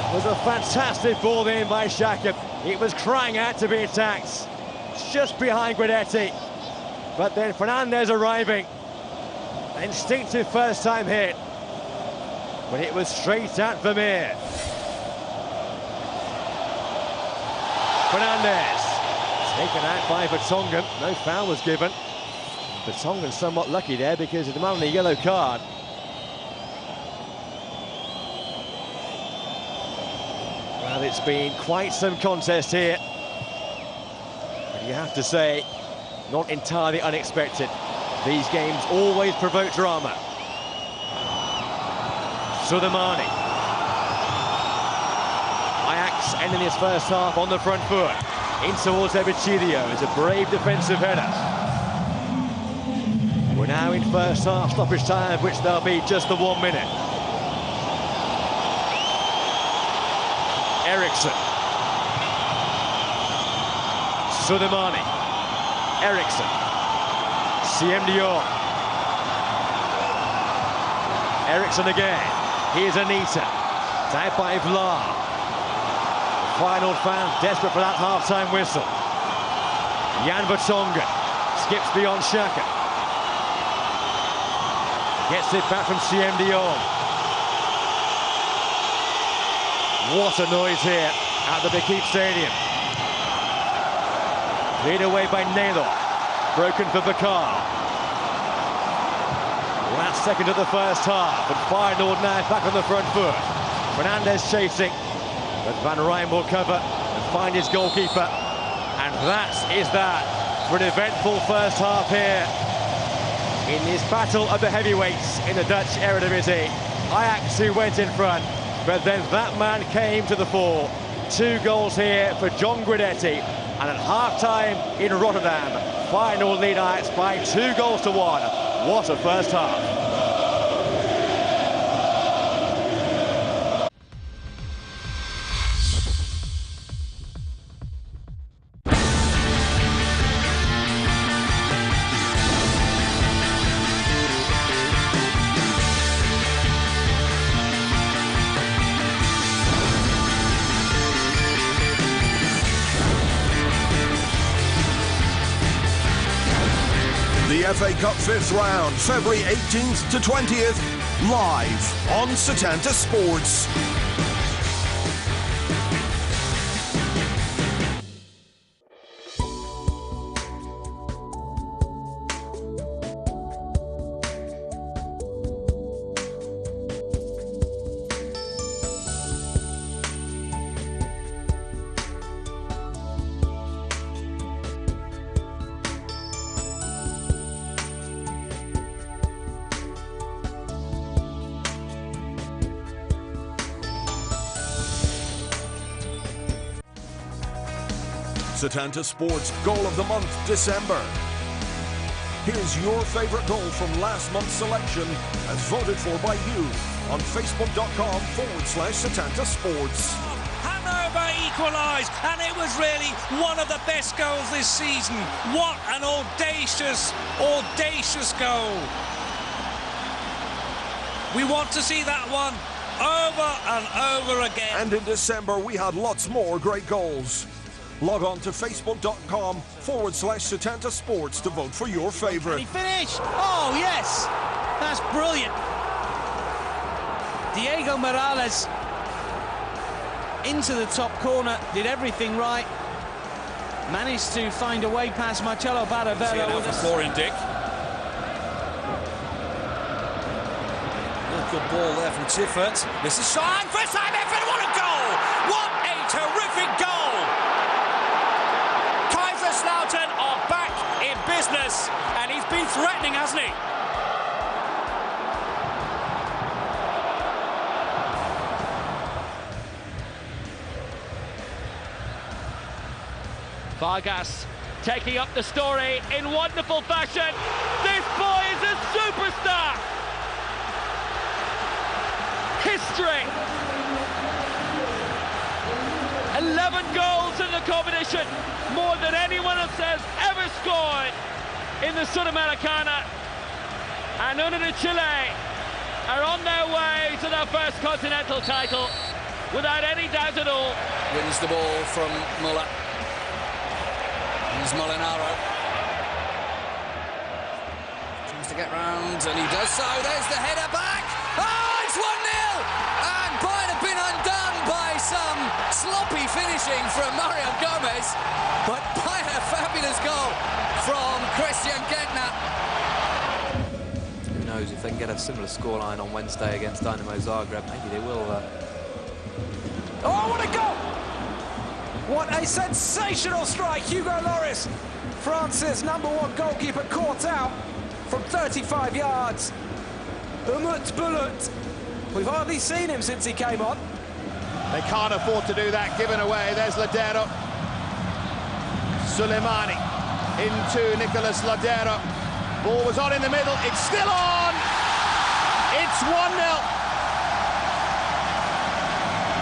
It was a fantastic ball in by Xhaka. It was crying out to be attacked. It's just behind Guidetti, but then Fernandez arriving. An instinctive first-time hit, but it was straight at Vermeer. Fernandez taken out by Vertonghen. No foul was given. Vertonghen somewhat lucky there because of the man on the yellow card. Well, it's been quite some contest here, but you have to say, not entirely unexpected. These games always provoke drama. Suleimani. Ajax ending his first half on the front foot. In towards Ebesilio. It's a brave defensive header. We're now in first half stoppage time, of which there'll be just the 1 minute. Eriksson. Suleimani. Eriksson. Siem Dion. Eriksson again. Here's Anita. Out by Vla. Feyenoord fans desperate for that half-time whistle. Jan Vertonghen skips beyond Xhaka. Gets it back from Siem de Jong. What a noise here at the Bekip Stadium. Lead away by Nelo. Broken for Bakar. Last second of the first half, and Feyenoord now back on the front foot. Fernandes chasing, but Van Rijn will cover and find his goalkeeper. And that is that for an eventful first half here in this battle of the heavyweights in the Dutch Eredivisie. Ajax who went in front, but then that man came to the fore. 2 goals here for John Guidetti, and at half-time in Rotterdam, Feyenoord lead Ajax by 2 goals to 1. What a first half. The FA Cup 5th round, February 18th to 20th, live on Setanta Sports. Setanta Sports Goal of the Month, December. Here's your favorite goal from last month's selection as voted for by you on facebook.com/Setanta Sports. Hanover equalised, and it was really one of the best goals this season. What an audacious goal. We want to see that one over and over again. And in December, we had lots more great goals. Log on to facebook.com/Setanta Sports to vote for your favourite. He finished! Oh, yes! That's brilliant. Diego Morales into the top corner, did everything right. Managed to find a way past Marcelo Baravero. With a scoring, Dick. Good ball there from Tiffert. This is shine for Sam Efford. What a goal! What a terrific goal! Kaiserslautern are back in business, and he's been threatening, hasn't he? Vargas taking up the story in wonderful fashion. This boy is a superstar. History. 11 goals in the competition, more than anyone else has ever scored in the Sudamericana. And United Chile are on their way to their first continental title without any doubt at all. Wins the ball from Muller. Here's Molinaro. Tries to get round, and he does so. There's the header back. Oh, it's 1-0! And might have been undone by some sloppy finishing from Mario Gomez, but by a fabulous goal from Christian Gegner. Who knows, if they can get a similar scoreline on Wednesday against Dynamo Zagreb, maybe they will. Oh, what a goal! What a sensational strike! Hugo Lloris, France's #1 goalkeeper, caught out from 35 yards. Umut Bulut. We've hardly seen him since he came on. They can't afford to do that, given away. There's Ladero. Suleimani into Nicolas Ladero. Ball was on in the middle. It's still on! It's 1-0.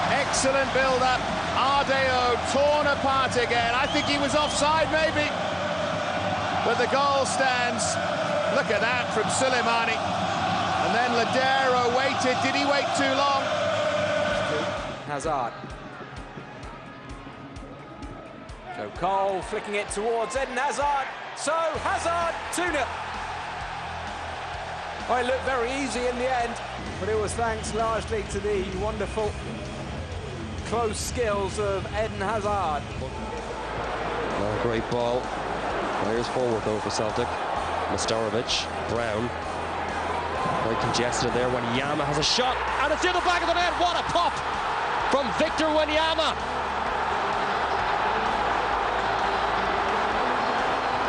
Excellent build-up. Ardeo torn apart again. I think he was offside, maybe. But the goal stands. Look at that from Suleimani. And then Ladero waited. Did he wait too long? Hazard. Joe Cole flicking it towards Eden Hazard. So Hazard 2-0. Oh, it looked very easy in the end, but it was thanks largely to the wonderful close skills of Eden Hazard. Oh, great ball. Players forward though for Celtic. Mostorovic, Brown. Very congested there. Wanyama has a shot, and it's in the back of the net. What a pop from Victor Wanyama.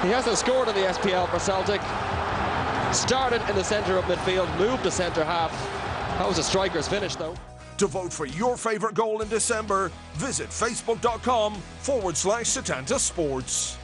He hasn't scored in the SPL for Celtic. Started in the centre of midfield, moved to centre half. That was a striker's finish though. To vote for your favourite goal in December, visit facebook.com/Setanta Sports.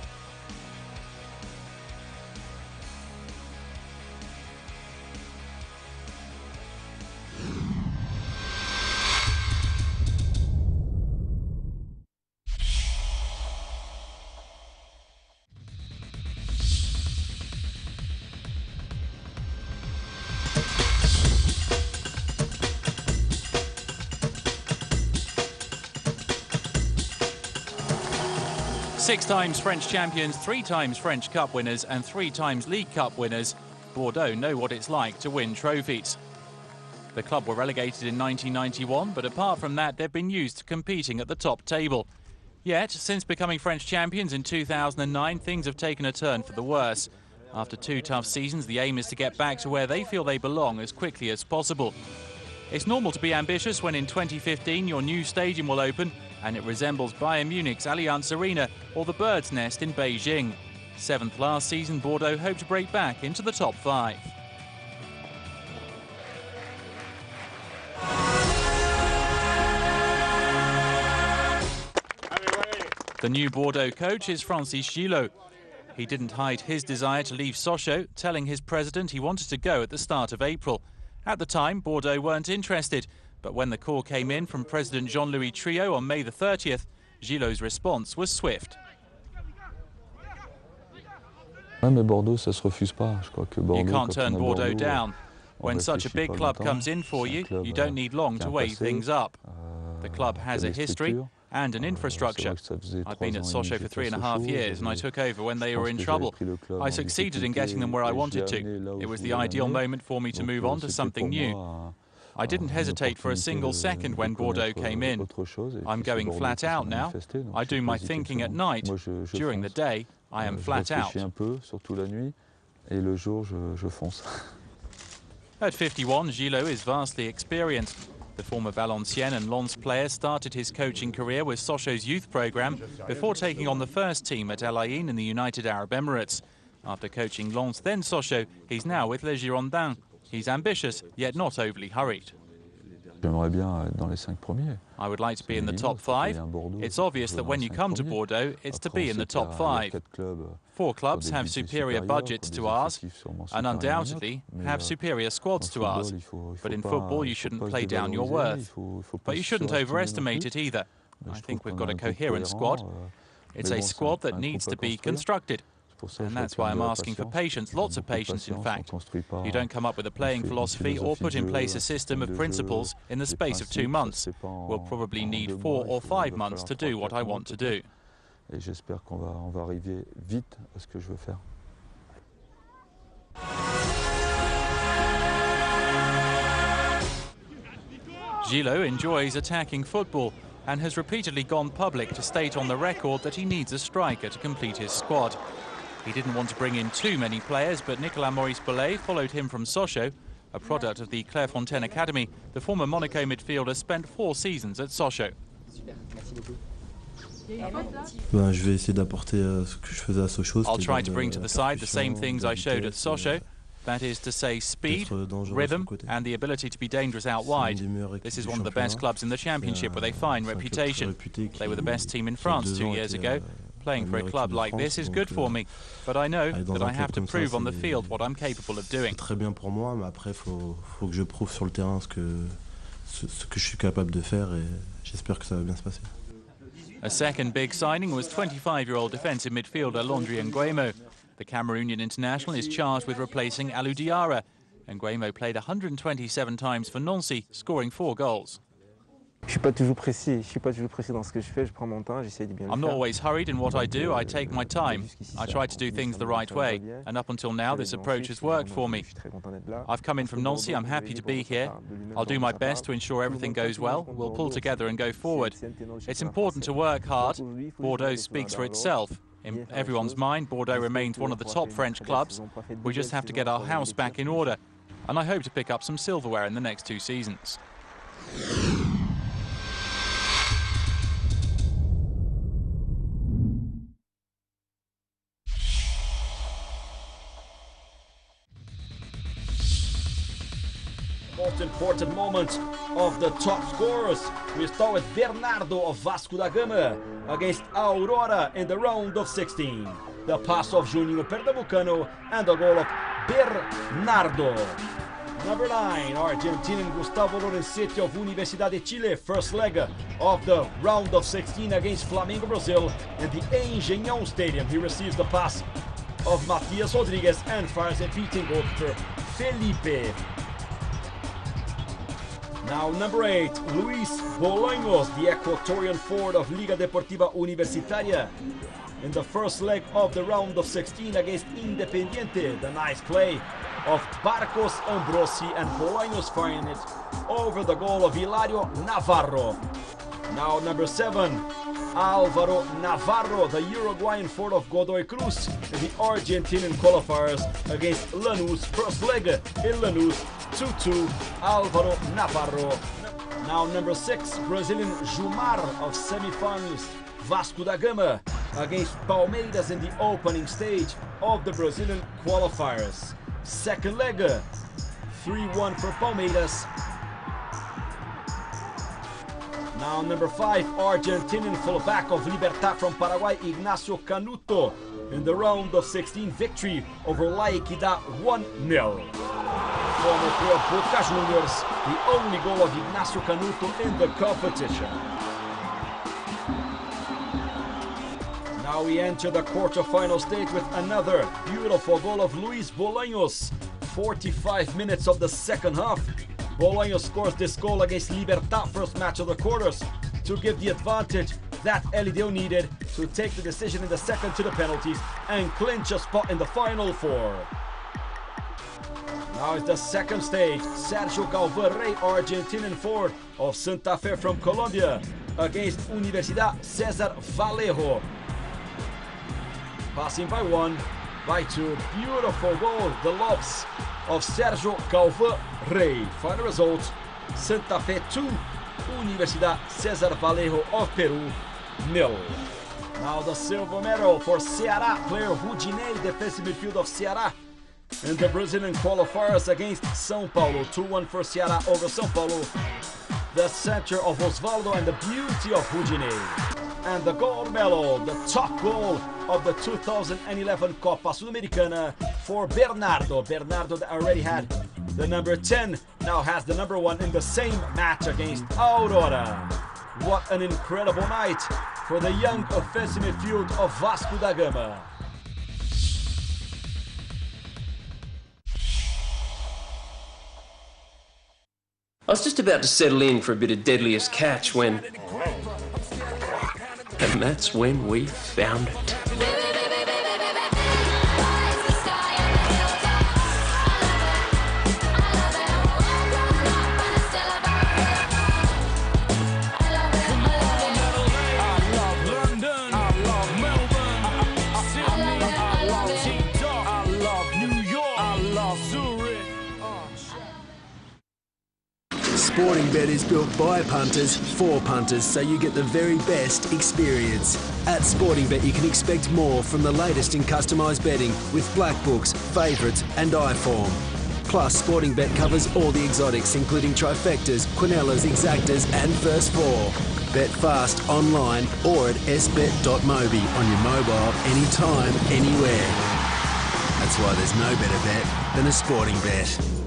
Six times French champions, 3 times French Cup winners and 3 times League Cup winners, Bordeaux know what it's like to win trophies. The club were relegated in 1991, but apart from that, they've been used to competing at the top table. Yet, since becoming French champions in 2009, things have taken a turn for the worse. After 2 tough seasons, the aim is to get back to where they feel they belong as quickly as possible. It's normal to be ambitious when in 2015 your new stadium will open and it resembles Bayern Munich's Allianz Arena or the Bird's Nest in Beijing. 7th last season, Bordeaux hope to break back into the top 5. The new Bordeaux coach is Francis Gillot. He didn't hide his desire to leave Sochaux, telling his president he wanted to go at the start of April. At the time, Bordeaux weren't interested, but when the call came in from President Jean-Louis Trio on May the 30th, Gillot's response was swift. You can't turn Bordeaux down. When such a big club comes in for you, you don't need long to weigh things up. The club has a history and an infrastructure. I've been at Sochaux for 3.5 years and I took over when they were in trouble. I succeeded in getting them where I wanted to. It was the ideal moment for me to move on to something new. I didn't hesitate for a single second when Bordeaux came in. I'm going flat out now. I do my thinking at night. During the day, I am flat out. At 51, Gillot is vastly experienced. The former Valenciennes and Lens player started his coaching career with Sochaux's youth programme before taking on the first team at El Ain in the United Arab Emirates. After coaching Lens, then Sochaux, he's now with Les Girondins. He's ambitious, yet not overly hurried. I would like to be in the top 5. It's obvious that when you come to Bordeaux, it's to be in the top 5. 4 clubs have superior budgets to ours, and undoubtedly have superior squads to ours. But in football, you shouldn't play down your worth. But you shouldn't overestimate it either. I think we've got a coherent squad. It's a squad that needs to be constructed. And that's why I'm asking for patience, lots of patience in fact. You don't come up with a playing philosophy or put in place a system of principles in the space of 2 months. We'll probably need 4 or 5 months to do what I want to do. Gillot enjoys attacking football and has repeatedly gone public to state on the record that he needs a striker to complete his squad. He didn't want to bring in too many players, but Nicolas Maurice Bellet followed him from Sochaux, a product of the Clairefontaine Academy. The former Monaco midfielder spent 4 seasons at Sochaux. I'll try to bring to the side the same things I showed at Sochaux. That is to say speed, rhythm and the ability to be dangerous out wide. This is one of the best clubs in the championship with a fine reputation. They were the best team in France 2 years ago. Playing for a club like this is good for me, but I know that I have to prove on the field what I'm capable of doing. A second big signing was 25-year-old defensive midfielder Landry Nguemo. The Cameroonian international is charged with replacing Alou Diarra. Nguemo played 127 times for Nancy, scoring 4 goals. Je suis pas toujours précis dans ce que je fais, je prends mon temps, j'essaie de bien le faire. I'm not always hurried in what I do, I take my time. I try to do things the right way, and up until now this approach has worked for me. I've come in from Nancy, I'm happy to be here. I'll do my best to ensure everything goes well. We'll pull together and go forward. It's important to work hard. Bordeaux speaks for itself. In everyone's mind, Bordeaux remains one of the top French clubs. We just have to get our house back in order, and I hope to pick up some silverware in the next 2 seasons. Most important moment of the top scorers. We start with Bernardo of Vasco da Gama against Aurora in the round of 16. The pass of Juninho Pernambucano and the goal of Bernardo. Number 9, Argentinian Gustavo Lorenzetti of Universidad de Chile, first leg of the round of 16 against Flamengo Brazil in the Engenhão Stadium. He receives the pass of Matias Rodrigues and fires a beating goalkeeper Felipe. Now number 8, Luis Bolaños, the Ecuadorian forward of Liga Deportiva Universitaria in the first leg of the round of 16 against Independiente. The nice play of Barcos Ambrosi and Bolaños firing it over the goal of Hilario Navarro. Now number 7, Álvaro Navarro, the Uruguayan forward of Godoy Cruz in the Argentinian qualifiers against Lanús, first leg in Lanús, 2-2, Álvaro Navarro. Now number 6, Brazilian Jumar of semi-finalist Vasco da Gama against Palmeiras in the opening stage of the Brazilian qualifiers. Second leg, 3-1 for Palmeiras. Now number 5, Argentinian fullback of Libertad from Paraguay, Ignacio Canuto in the round of 16 victory over La Equidad 1-0. Former player of Boca Juniors, the only goal of Ignacio Canuto in the competition. Now we enter the quarterfinal stage with another beautiful goal of Luis Bolaños. 45 minutes of the second half. Bolaños scores this goal against Libertad, first match of the quarters, to give the advantage that LDO needed to take the decision in the second to the penalties and clinch a spot in the final four. Now it's the second stage. Sergio Galván Rey, Argentinian forward of Santa Fe from Colombia, against Universidad César Vallejo. Passing by 1, by 2, beautiful goal, the lobs of Sergio Galván Rey. Final result, Santa Fe 2, Universidad César Vallejo of Peru 0. Now the silver medal for Ceará, player Rudinei, defensive midfield of Ceará, in the Brazilian qualifiers against São Paulo. 2-1 for Ceará over São Paulo. The center of Osvaldo and the beauty of Rudinei. And the gold medal, the top goal of the 2011 Copa Sudamericana for Bernardo. Bernardo that already had the number 10, now has the number 1 in the same match against Aurora. What an incredible night for the young offensive midfield of Vasco da Gama. I was just about to settle in for a bit of Deadliest Catch when... And that's when we found it. Sportingbet is built by punters for punters, so you get the very best experience. At Sportingbet, you can expect more from the latest in customised betting with black books, favourites and iForm. Plus, Sportingbet covers all the exotics, including trifectas, quinellas, exactas and first four. Bet fast online or at sbet.mobi on your mobile, anytime, anywhere. That's why there's no better bet than a Sportingbet.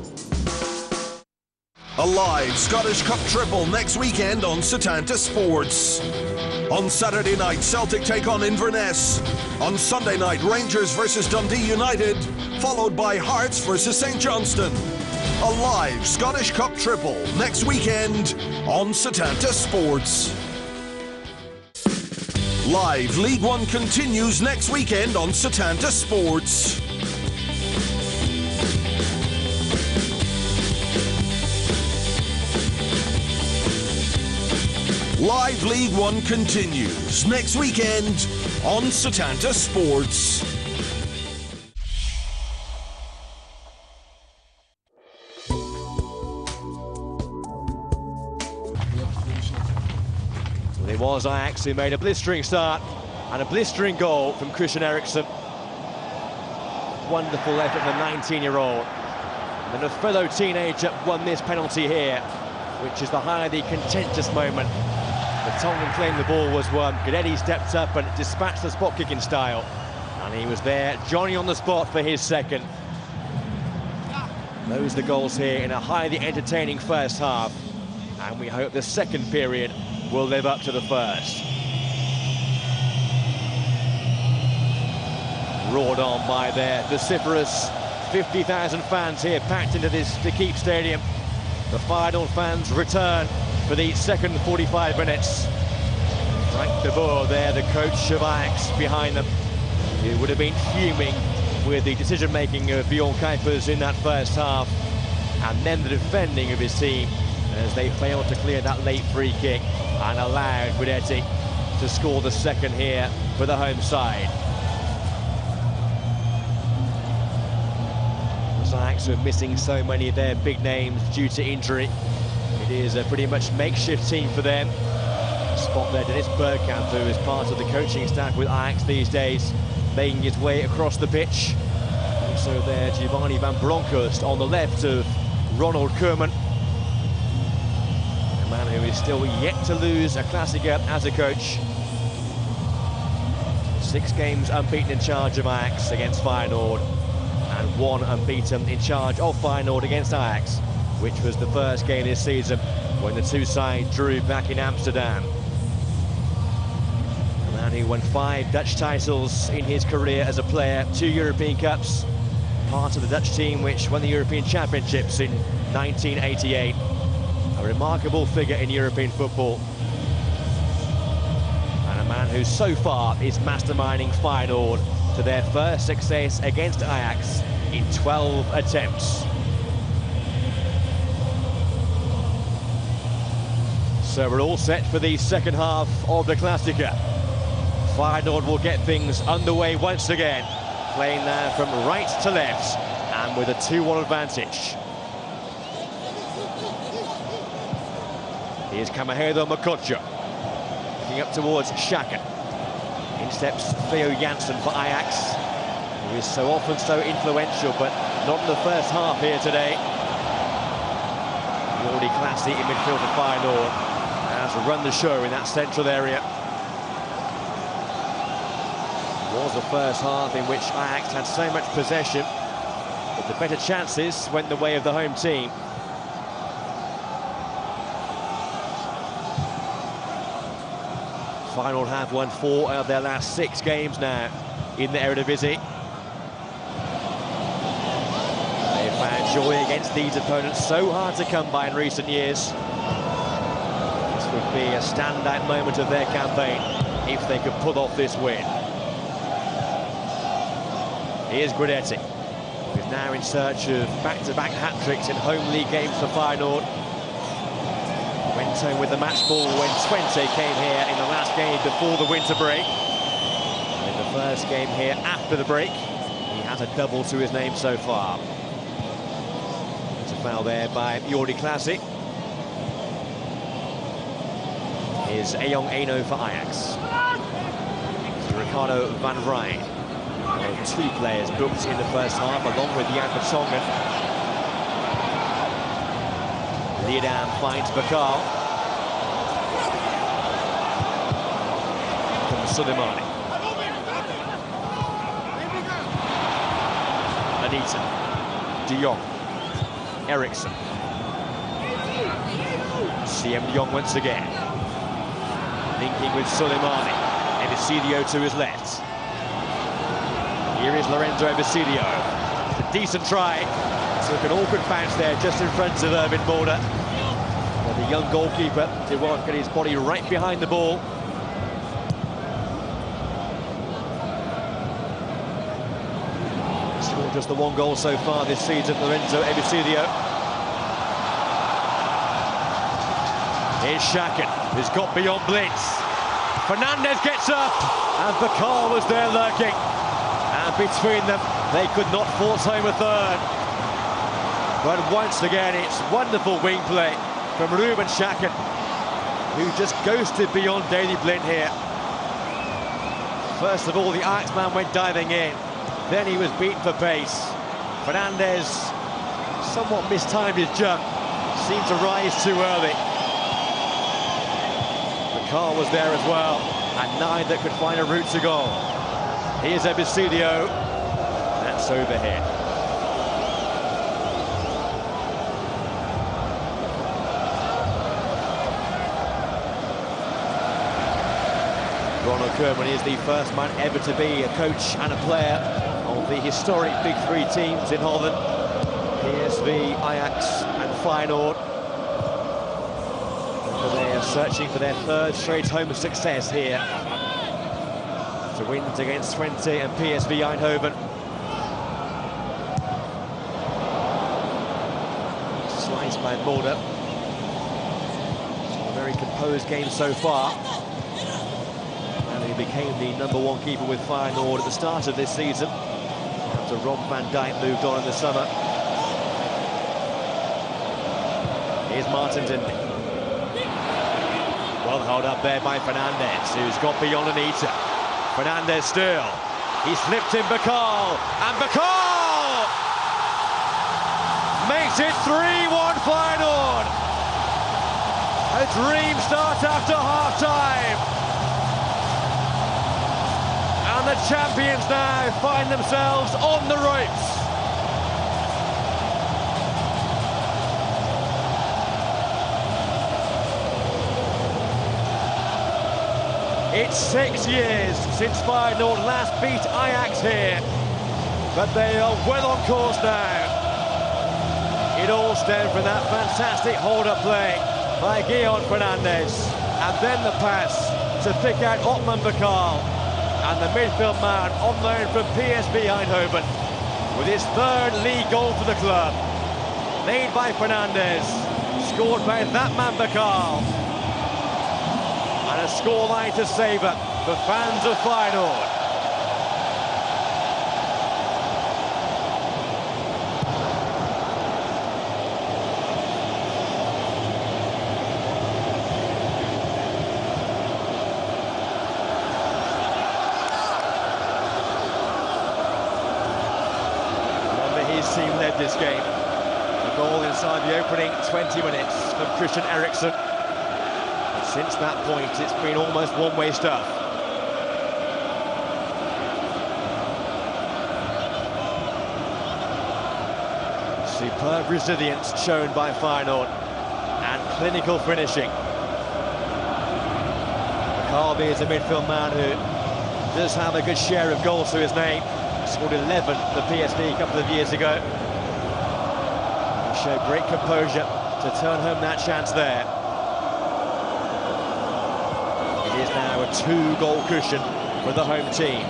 A live Scottish Cup triple next weekend on Setanta Sports. On Saturday night, Celtic take on Inverness. On Sunday night, Rangers versus Dundee United, followed by Hearts versus St Johnstone. A live Scottish Cup triple next weekend on Setanta Sports. Live League One continues next weekend on Setanta Sports. Live League One continues next weekend on Setanta Sports. Well, it was Ajax who made a blistering start and a blistering goal from Christian Eriksen. Wonderful effort from the 19-year-old. And a fellow teenager won this penalty here, which is the highly contentious moment. Tongan claimed the ball was won. Guidetti stepped up and dispatched the spot kicking style. And he was there, Johnny on the spot for his second. Those are the goals here in a highly entertaining first half. And we hope the second period will live up to the first. Roared on by their vociferous 50,000 fans here packed into this De Keep Stadium. The Feyenoord fans return for the second 45 minutes. Frank de Boer there, the coach of Ajax, behind them. He would have been fuming with the decision-making of Bjorn Kuipers in that first half, and then the defending of his team as they failed to clear that late free kick and allowed Guidetti to score the second here for the home side. Ajax are missing so many of their big names due to injury. It is a pretty much makeshift team for them. Spot there, Dennis Bergkamp, who is part of the coaching staff with Ajax these days, making his way across the pitch. Also there, Giovanni van Bronckhorst on the left of Ronald Koeman. A man who is still yet to lose a Klassieker as a coach. 6 games unbeaten in charge of Ajax against Feyenoord, and 1 unbeaten in charge of Feyenoord against Ajax, which was the first game this season when the two sides drew back in Amsterdam. A man who won 5 Dutch titles in his career as a player, 2 European Cups, part of the Dutch team which won the European Championships in 1988. A remarkable figure in European football. And a man who so far is masterminding Feyenoord to their first success against Ajax in 12 attempts. So we're all set for the second half of the Klassieker. Feyenoord will get things underway once again, playing now from right to left and with a 2-1 advantage. Here's Kamahedro Mokocho, looking up towards Xhaka. In steps Theo Janssen for Ajax, who is so often so influential, but not in the first half here today. Jordi Clasie in midfield for Feyenoord has run the show in that central area. It was the first half in which Ajax had so much possession, but the better chances went the way of the home team. Feyenoord have won 4 of their last 6 games now in the Eredivisie. They've found joy against these opponents, so hard to come by in recent years. This would be a standout moment of their campaign if they could pull off this win. Here's Guidetti, who's now in search of back-to-back hat-tricks in home league games for Feyenoord. Went home with the match ball when Twente came here in the last game before the winter break. In the first game here after the break, he has a double to his name so far. It's a foul there by Jordi Clasie. Here's Eyong Eno for Ajax. Ricardo van Rijn. 2 players booked in the first half, along with Jan Vertonghen. Leerdam finds Bakal. From Suleimani. Anita. De Jong. Eriksen. CM de Jong once again. Linking with Suleimani. Ebicidio to his left. Here is Lorenzo Ebicidio. It's a decent try Took an awkward bounce there just in front of Erwin Mulder. But the young goalkeeper did well to get his body right behind the ball. Scored just the one goal so far this season, Lorenzo Ebisilio. Here's Shakin, who's got beyond Blitz. Fernandez gets up, and Bakal was there lurking. And between them, they could not force home a third. But once again, it's wonderful wing play from Ruben Shakin, who just ghosted beyond Daley Blind here. First of all, the Ajax man went diving in. Then he was beaten for pace. Fernandez somewhat mistimed his jump. Seemed to rise too early. Bakal was there as well, and neither could find a route to goal. Here's Ebisilio. That's overhead. Ronald Koeman is the first man ever to be a coach and a player of the historic Big Three teams in Holland. PSV, Ajax and Feyenoord. They are searching for their third straight home of success here. To wins against Twente and PSV Eindhoven. Sliced by Mulder. A very composed game so far. And he became the #1 keeper with Feyenoord at the start of this season, after Rob van Dijk moved on in the summer. Here's Martin Dinley. Well held up there by Fernandez, who's got beyond Anita. Fernandez still. He slipped in Bakal, and Bakal makes it 3-1 Feyenoord. A dream start after half-time. And the champions now find themselves on the ropes. It's 6 years since Feyenoord last beat Ajax here, but they are well on course now. It all stemmed from that fantastic hold-up play by Guillaume Fernandez, and then the pass to pick out Otman Bakal, and the midfield man on loan from PSV Eindhoven, with his third league goal for the club, made by Fernandez, scored by that man Bakal. And a scoreline to savour for fans of Feyenoord. Remember, his team led this game. A goal inside the opening 20 minutes from Christian Eriksen. Since that point, it's been almost one-way stuff. Superb resilience shown by Feyenoord, and clinical finishing. McCarthy is a midfield man who does have a good share of goals to his name. Scored 11 for PSV a couple of years ago. He showed great composure to turn home that chance there. It is now a 2-goal cushion for the home team.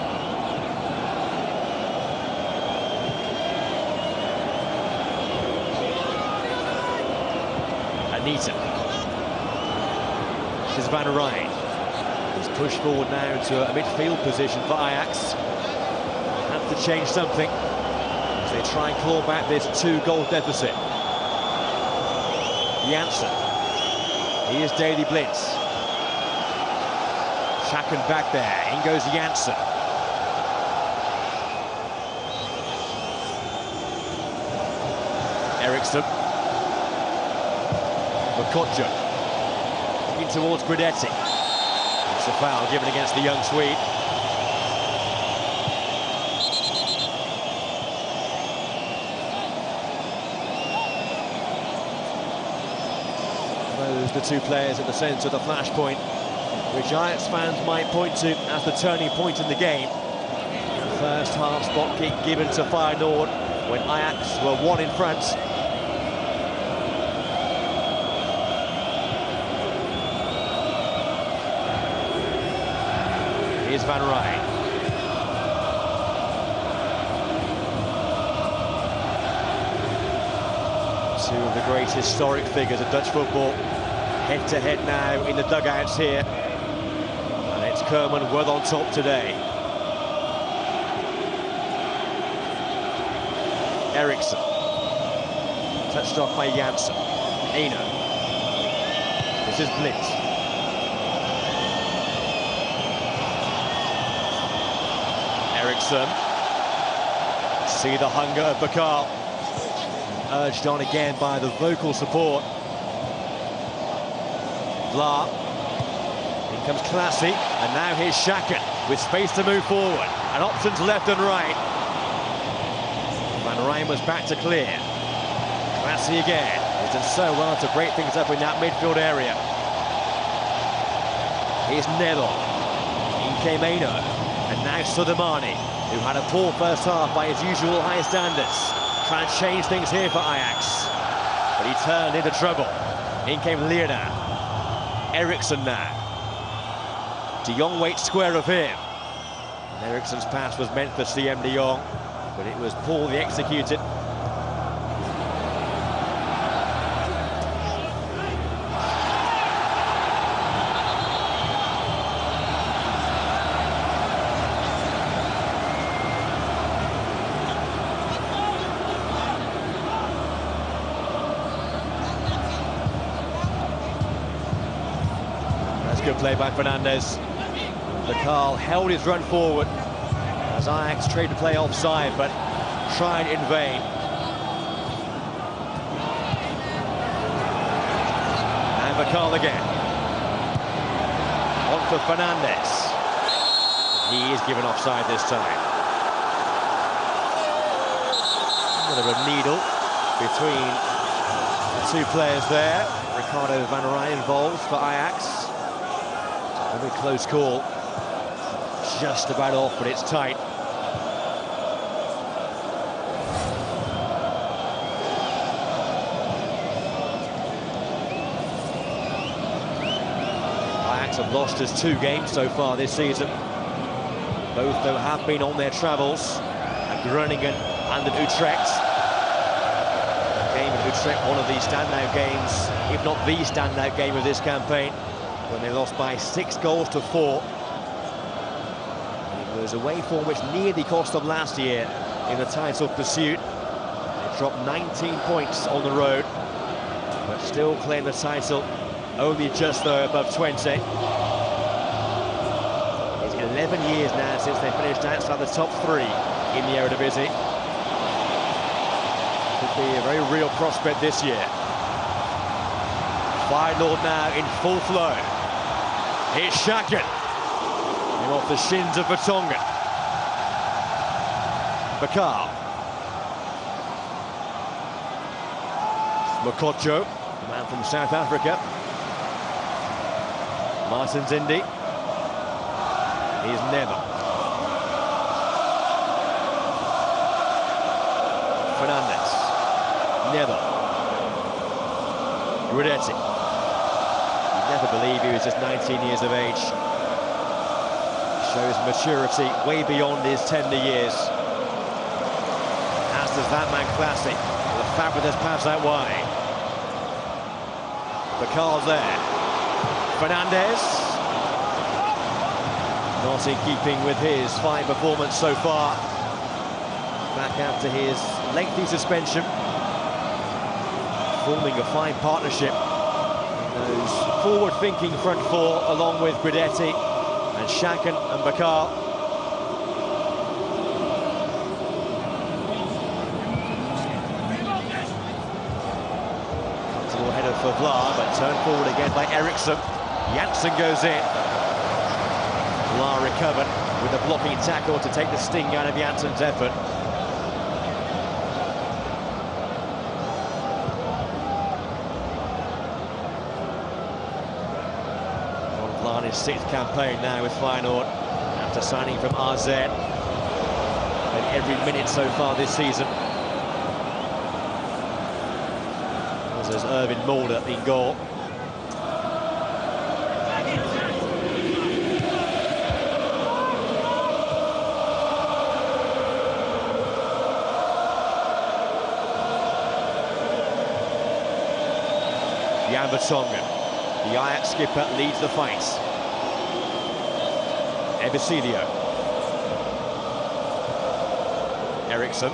Anita. This is Van Rijn. He's pushed forward now into a midfield position for Ajax. Have to change something as they try and claw back this 2-goal deficit. Janssen. Here's Daley Blind. Shakin back there, in goes Janssen. Eriksen. Mokotjo. In towards Guidetti. It's a foul given against the young Swede. Those are the two players at the centre of the flashpoint, which Ajax fans might point to as the turning point in the game. First half spot kick given to Feyenoord when Ajax were 1 in front. Here's Van Rijn. Two of the great historic figures of Dutch football, head-to-head now in the dugouts here. And it's Koeman well on top today. Eriksson. Touched off by Janssen. Eno. This is Blind. Eriksson. See the hunger of Bakal. Urged on again by the vocal support. Vla. In comes Classy, and now here's Schaken with space to move forward and options left and right. Van Rijn was back to clear. Classy again. He's done so well to break things up in that midfield area. Here's Nelo. In came Eno, and now Soleimani, who had a poor first half by his usual high standards. Trying to change things here for Ajax, but he turned into trouble. In came Leerdam. Eriksson now. De Jong waits square of him. And Eriksson's pass was meant for CM De Jong, but it was poorly executed. Good play by Fernandes. Bakal held his run forward as Ajax tried to play offside, but tried in vain. And Bakal again. On for Fernandes. He is given offside this time. A bit of a needle between the two players there. Ricardo Van Rijn involved for Ajax. A very close call. Just about off, but it's tight. Ajax have lost us 2 games so far this season. Both, though, have been on their travels at Groningen and at Utrecht. The game at Utrecht, one of the standout games, if not the standout game of this campaign, when they lost by 6 goals to 4. It was away form which nearly cost them last year in the title pursuit. They dropped 19 points on the road, but still claim the title, only just though above 20. It's 11 years now since they finished outside the top 3 in the Eredivisie. Could be a very real prospect this year. Feyenoord now in full flow. Here's Schaken. And off the shins of Vertonghen. Bakal. Mokocho, the man from South Africa. Martin Zindi. Here's Never. Fernandes. Never. Guidetti. Never believe he was just 19 years of age. Shows maturity way beyond his tender years. As does that man Classy. With a fabulous pass out wide. Bakal's there. Fernandes. Not in keeping with his fine performance so far. Back after his lengthy suspension. Forming a fine partnership. Those forward-thinking front 4, along with Guidetti and Schaken and Bakal. Comfortable header for Vla, but turned forward again by Eriksson. Janssen goes in. Vla recovered with a blocking tackle to take the sting out of Janssen's effort. His 6th campaign now with Feyenoord after signing from AZ. And every minute so far this season. there's Erwin Mulder in goal. Jan Vertonghen, the Ajax skipper, leads the fight. Ebesilio. Eriksson.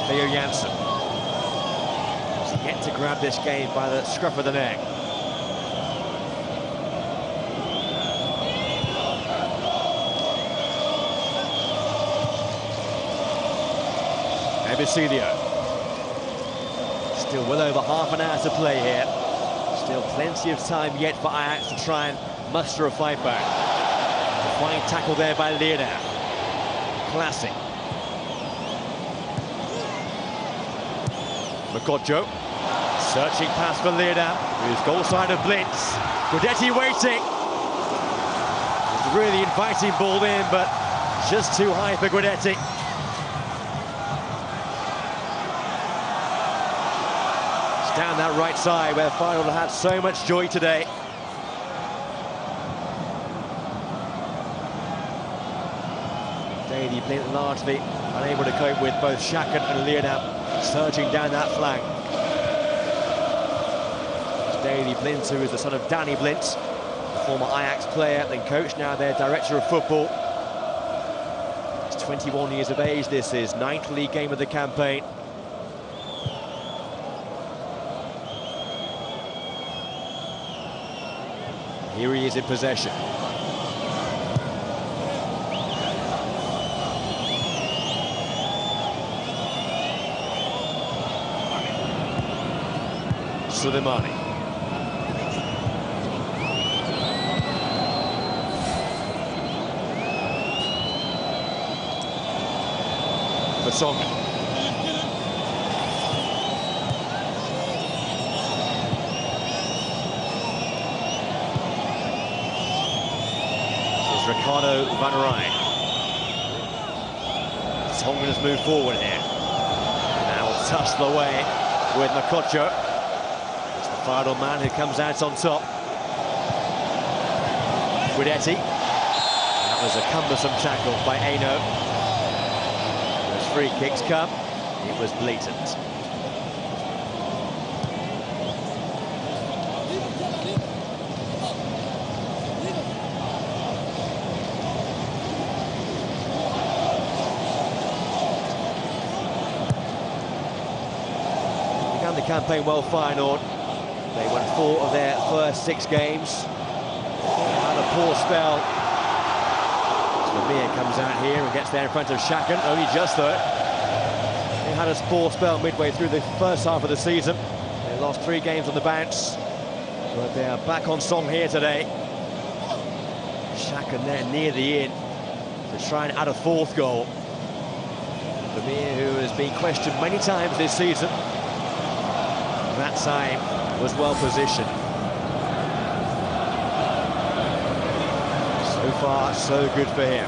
Theo Jansen. He's yet to grab this game by the scruff of the neck. Ebesilio. Still well over half an hour to play here. Still plenty of time yet for Ajax to try and muster a fight back. A fine tackle there by Leerdam. Classic. Makocho. Searching pass for Leerdam. Who's goal side of blitz. Guidetti waiting. It's a really inviting ball in, but just too high for Guidetti. Down that right side where Feyenoord had so much joy today. Daly Blind largely unable to cope with both Schaken and Leerdam surging down that flank. Daly Blind, who is the son of Danny Blind, the former Ajax player, then coach, now their director of football. He's 21 years of age, this is 9th league game of the campaign. Here he is in possession. Suleimani. Vertonghen. Ricardo van Rijn. Vertonghen has moved forward here. Now tussle away with Makocho. It's the final man who comes out on top. Guidetti. That was a cumbersome tackle by Eno. As free kicks come, it was blatant. The campaign well, Feyenoord. They won 4 of their first 6 games. Had a poor spell. Lemire comes out here and gets there in front of Schaken, only just though. They had a poor spell midway through the first half of the season. They lost 3 games on the bounce, but they are back on song here today. Schaken there near the end to try and add a 4th goal. Lemire, who has been questioned many times this season, that time was well positioned. So far, so good for him.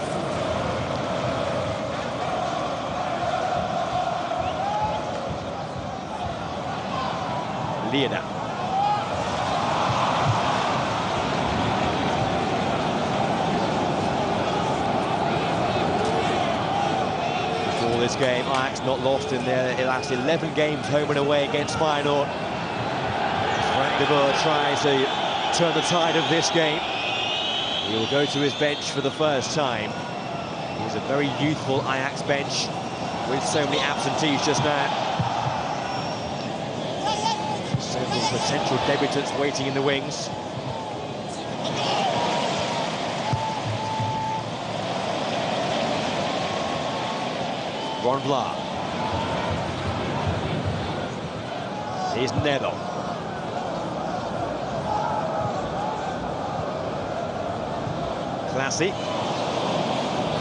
Leerdam. Before this game, Ajax not lost in their last 11 games home and away against Feyenoord. Frank de Boer tries to turn the tide of this game. He will go to his bench for the first time. He's a very youthful Ajax bench with so many absentees just now. Several potential debutants waiting in the wings. Ron Vlaar. Here's Nedo. Classy.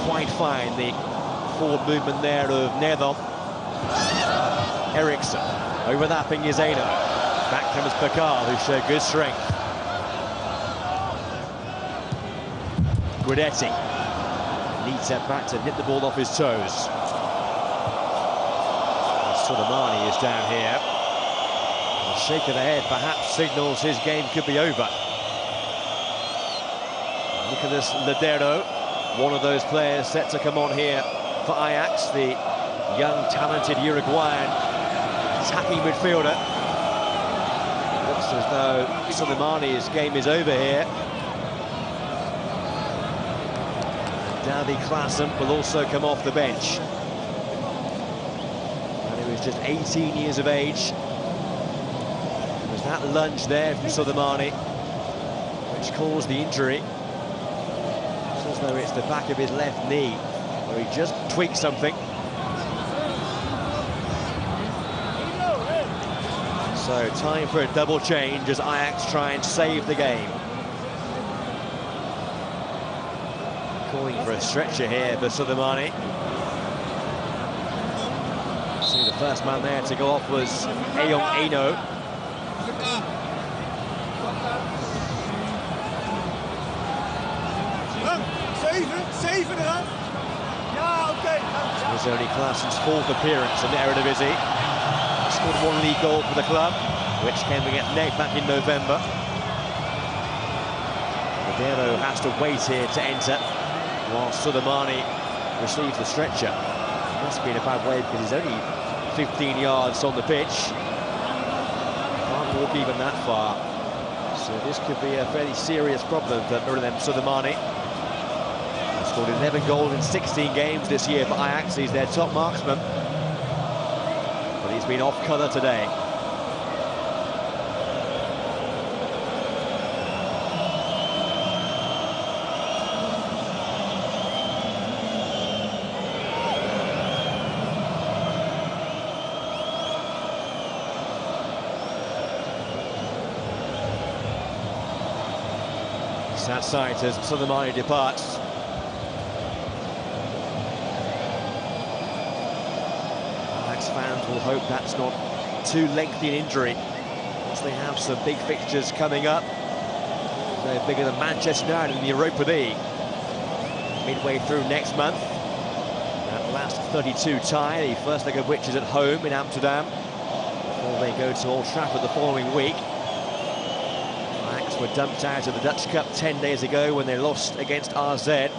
Quite fine, the forward movement there of Nedo. Eriksson. Overlapping is Eno. Back comes Bakar, who showed good strength. Guidetti. Needs that back to nip the ball off his toes. Soleimani is down here. A shake of the head perhaps signals his game could be over. Nicolas Ladero, one of those players set to come on here for Ajax, the young, talented Uruguayan attacking midfielder. Looks as though Soleimani's game is over here. Davy Klaassen will also come off the bench. And he was just 18 years of age. There was that lunge there from Soleimani, which caused the injury. It's as though it's the back of his left knee, where he just tweaked something. So time for a double change as Ajax try and save the game. Calling for a stretcher here for Soleimani. See, the first man there to go off was Ayong Eno. It was only Klaassen's fourth appearance in the Eredivisie. He scored one league goal for the club, which came against Neck back in November. Ladero has to wait here to enter, while Soleimani receives the stretcher. It must be in a bad way because he's only 15 yards on the pitch. Can't walk even that far. So this could be a fairly serious problem for Miralem Soleimani. He's scored 11 goals in 16 games this year for Ajax. He's their top marksman. But he's been off colour today. It's outside as Soleimani departs. Ajax fans will hope that's not too lengthy an injury, once they have some big fixtures coming up. They're bigger than Manchester United in the Europa League. Midway through next month. That last 32 tie, the first leg of which is at home in Amsterdam, before they go to Old Trafford the following week. Were dumped out of the Dutch Cup 10 days ago when they lost against RZ.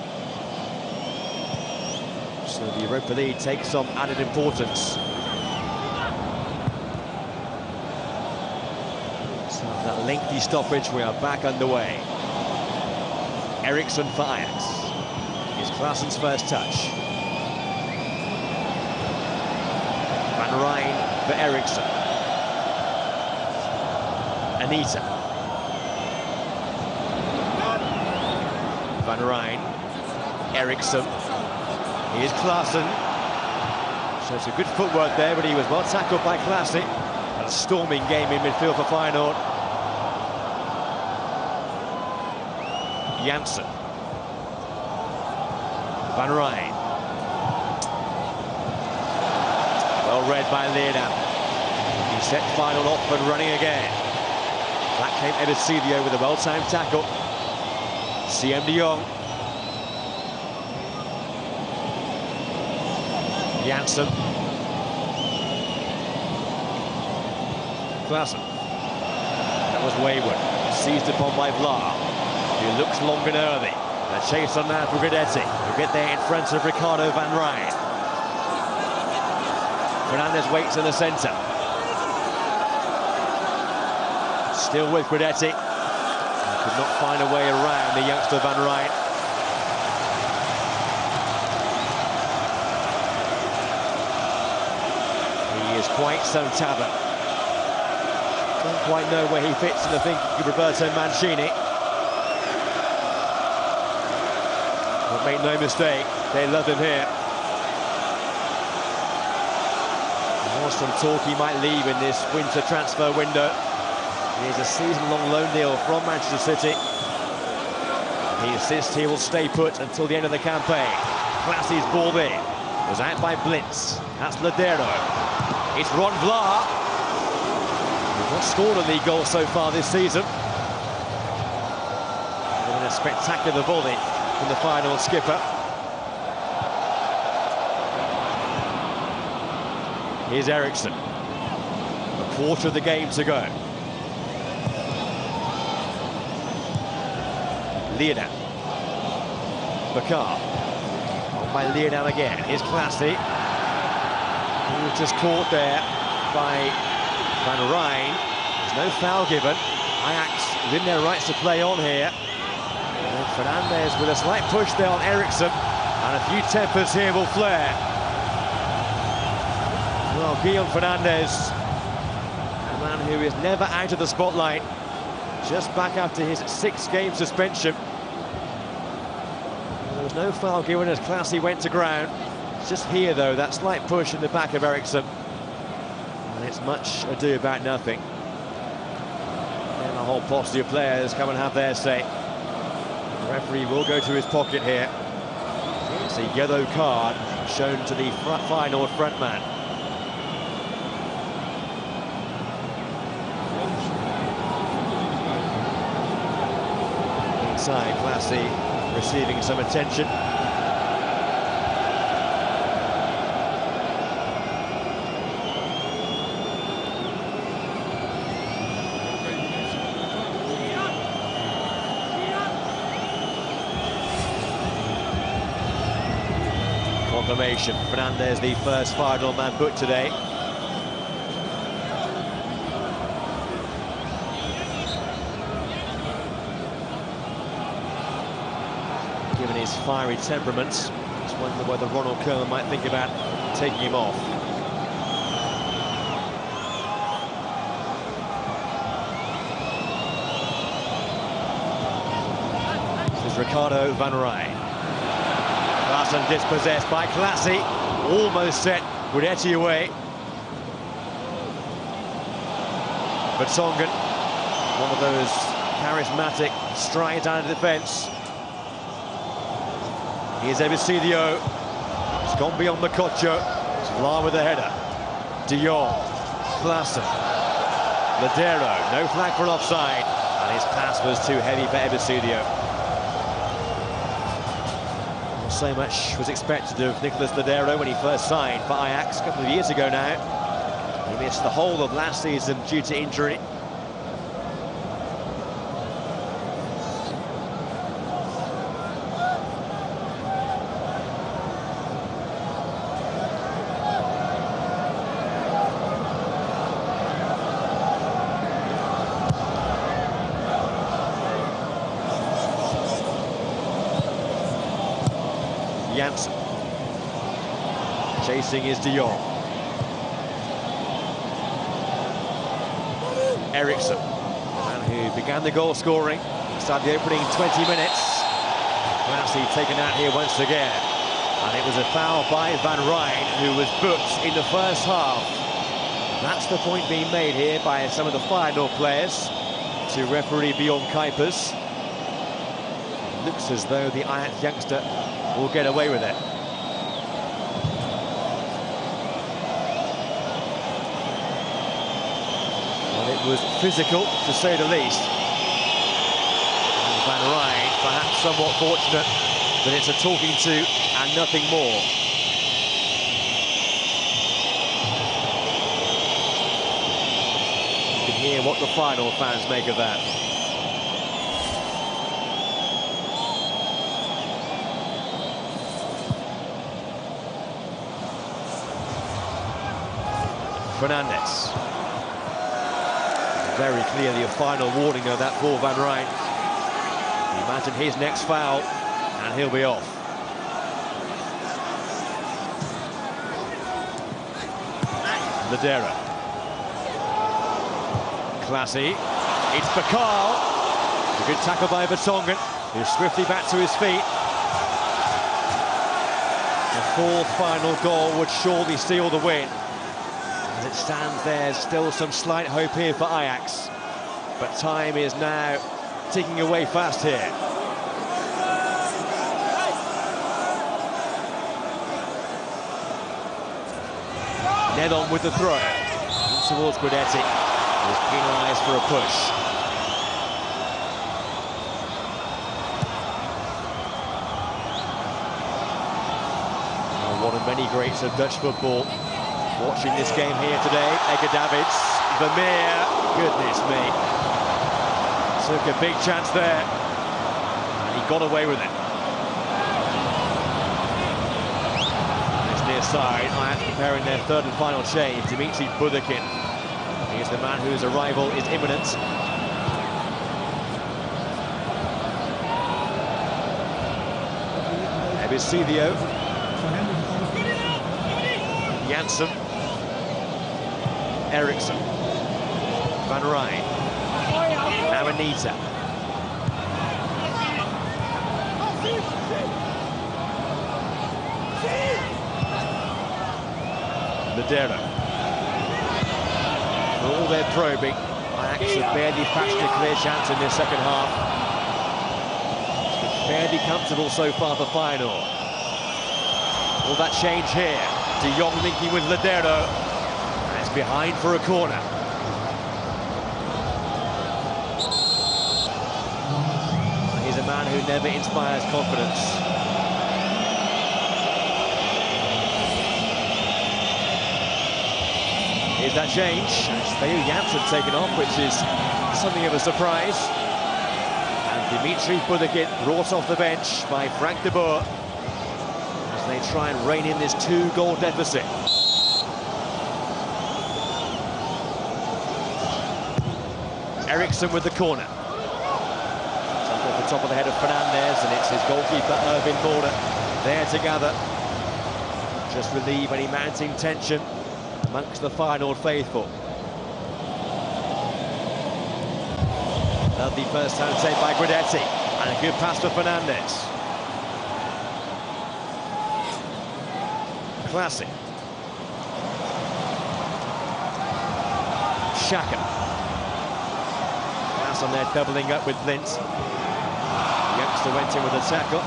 So the Europa League takes on added importance. So that lengthy stoppage, we are back underway. Eriksson for Ajax. Here's Klaassen's first touch. Van Rijn for Eriksson. Anita. Van Rijn, Eriksson, here's Klaassen. Shows a good footwork there, but he was well tackled by Klaassen. And a storming game in midfield for Feyenoord. Janssen. Van Rijn. Well read by Leerdam. He set Feyenoord off and running again. Back came Ebesilio with a well-timed tackle. CM de Jong. Janssen. Klaassen. That was wayward. Seized upon by Vlaar, who looks long and early. And a chase on now for Guidetti, who get there in front of Ricardo Van Rijn. Fernandez waits in the centre. Still with Guidetti. Could not find a way around the youngster Van Rijn. He is quite some talent. Don't quite know where he fits in the thinking of Roberto Mancini. But make no mistake, they love him here. There was some talk he might leave in this winter transfer window. He is a season-long loan deal from Manchester City. He insists he will stay put until the end of the campaign. Klaassen's ball there was out by Blintz. That's Ladero. It's Ron Vlaar. He's not scored a league goal so far this season. And a spectacular volley from the Feyenoord skipper. Here's Eriksson. A quarter of the game to go. Leerdam. Bakar. On by Leerdam again. Here's Classy. He was just caught there by Van Rijn. There's no foul given. Ajax within their rights to play on here. And Fernandes with a slight push there on Eriksson. And a few tempers here will flare. Well, Guillaume Fernandes, a man who is never out of the spotlight, just back after his 6-game suspension. There was no foul given as Classy went to ground. It's just here, though, that slight push in the back of Eriksson. And it's much ado about nothing. And the whole posse of players come and have their say. The referee will go to his pocket here. It's a yellow card shown to the Feyenoord frontman. Inside, Classy receiving some attention. Confirmation, Fernandes the first final man booked today. Given his fiery temperament, just wonder whether Ronald Koeman might think about taking him off. This is Ricardo Van Rijn. Klassen dispossessed by Classy, almost set Guidetti away. But Songen, one of those charismatic strides out of defence. Here's Ebesilio. It's gone beyond Makocho. It's Vlaar with the header. De Jong, Klassen, Ladero, no flag for offside, and his pass was too heavy for Ebesilio. Not so much was expected of Nicolas Ladero when he first signed for Ajax a couple of years ago now. He missed the whole of last season due to injury. Janssen. Chasing is De Jong. Eriksson, the man who began the goal scoring, started the opening 20 minutes. Classy taken out here once again. And it was a foul by Van Rijn, who was booked in the first half. That's the point being made here by some of the Feyenoord players to referee Bjorn Kuipers. It looks as though the Ajax youngster will get away with it. Well, it was physical, to say the least. And Van Rijn, perhaps somewhat fortunate that it's a talking to and nothing more. You can hear what the Feyenoord fans make of that. Fernandes. Very clearly a final warning though, that for Van Rijn. Imagine his next foul and he'll be off. Ladero. Classy. It's Bakar. A good tackle by Vertonghen, who's swiftly back to his feet. The fourth final goal would surely seal the win. As it stands, there's still some slight hope here for Ajax, but time is now ticking away fast here. Nedon with the throw towards Guidetti, who's penalised for a push. One of many greats of Dutch football. Watching this game here today, Edgar Davids, Vermeer, goodness me. Took a big chance there, and he got away with it. This near side, Ajax preparing their third and final change. Dimitri Budakin. He's the man whose arrival is imminent. Ebesilio. Janssen. Eriksson. Van Rijn. Now Anita. Ladero. For all their probing, Ajax have barely fashioned a clear chance in their second half. It's been fairly comfortable so far for Feyenoord. Will that change here? De Jong linking with Ladero. And it's behind for a corner. He's a man who never inspires confidence. Here's that change. Theo Janssen taken off, which is something of a surprise. And Dimitri Budakin brought off the bench by Frank de Boer as they try and rein in this 2-goal deficit. Eriksson with the corner. Off the top of the head of Fernandez, and it's his goalkeeper Erwin Border there to gather. Just relieve any mounting tension amongst the Feyenoord faithful. Lovely first hand save by Guidetti, and a good pass for Fernandez. Classic. Xhaka. Pass on there, doubling up with Blind. Youngster went in with a tackle.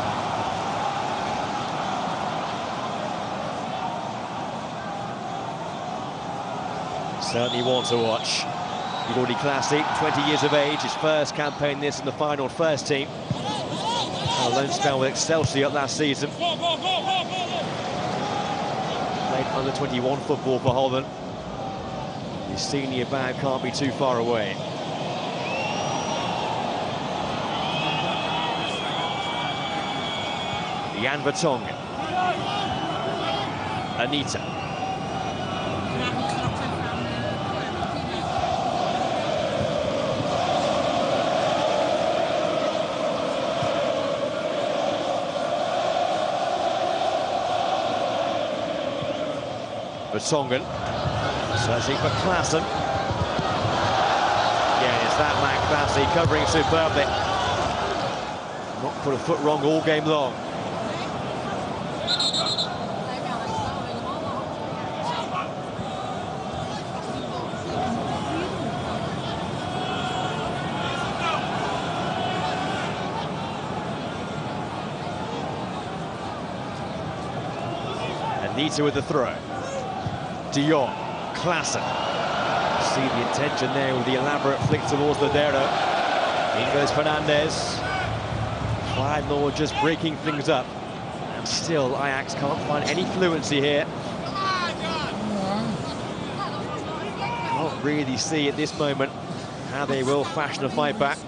Certainly one to watch. Jordi Classic, 20 years of age, his first campaign this in the Feyenoord first team. A loan spell with Excelsior last season. Played under 21 football for Holland. His senior bow can't be too far away. Jan Vertonghen. Anita. Vertonghen. Searching for Klaassen. Yeah, it's that man Klaassen covering superbly. Not put a foot wrong all game long. Anita with the throw. De Jong, Klaassen. See the intention there with the elaborate flick towards Ladero. In goes Fernandez. Feyenoord just breaking things up. And still, Ajax can't find any fluency here. Can't really see at this moment how they will fashion a fight back.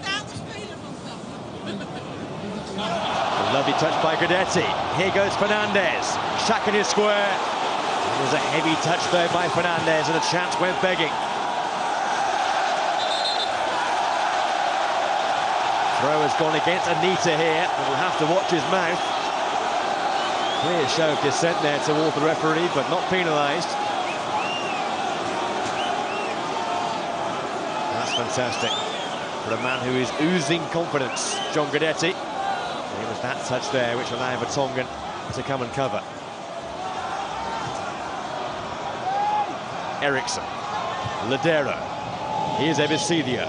A lovely touch by Guidetti. Here goes Fernandez. Xhaka is square. It was a heavy touch though by Fernandez, and a chance went begging. Throw has gone against Anita here, but we'll have to watch his mouth. Clear show of dissent there towards the referee, but not penalised. That's fantastic for a man who is oozing confidence, John Guidetti. It was that touch there which allowed Vertonghen to come and cover. Eriksson. Ladero. Here's Ebesilio.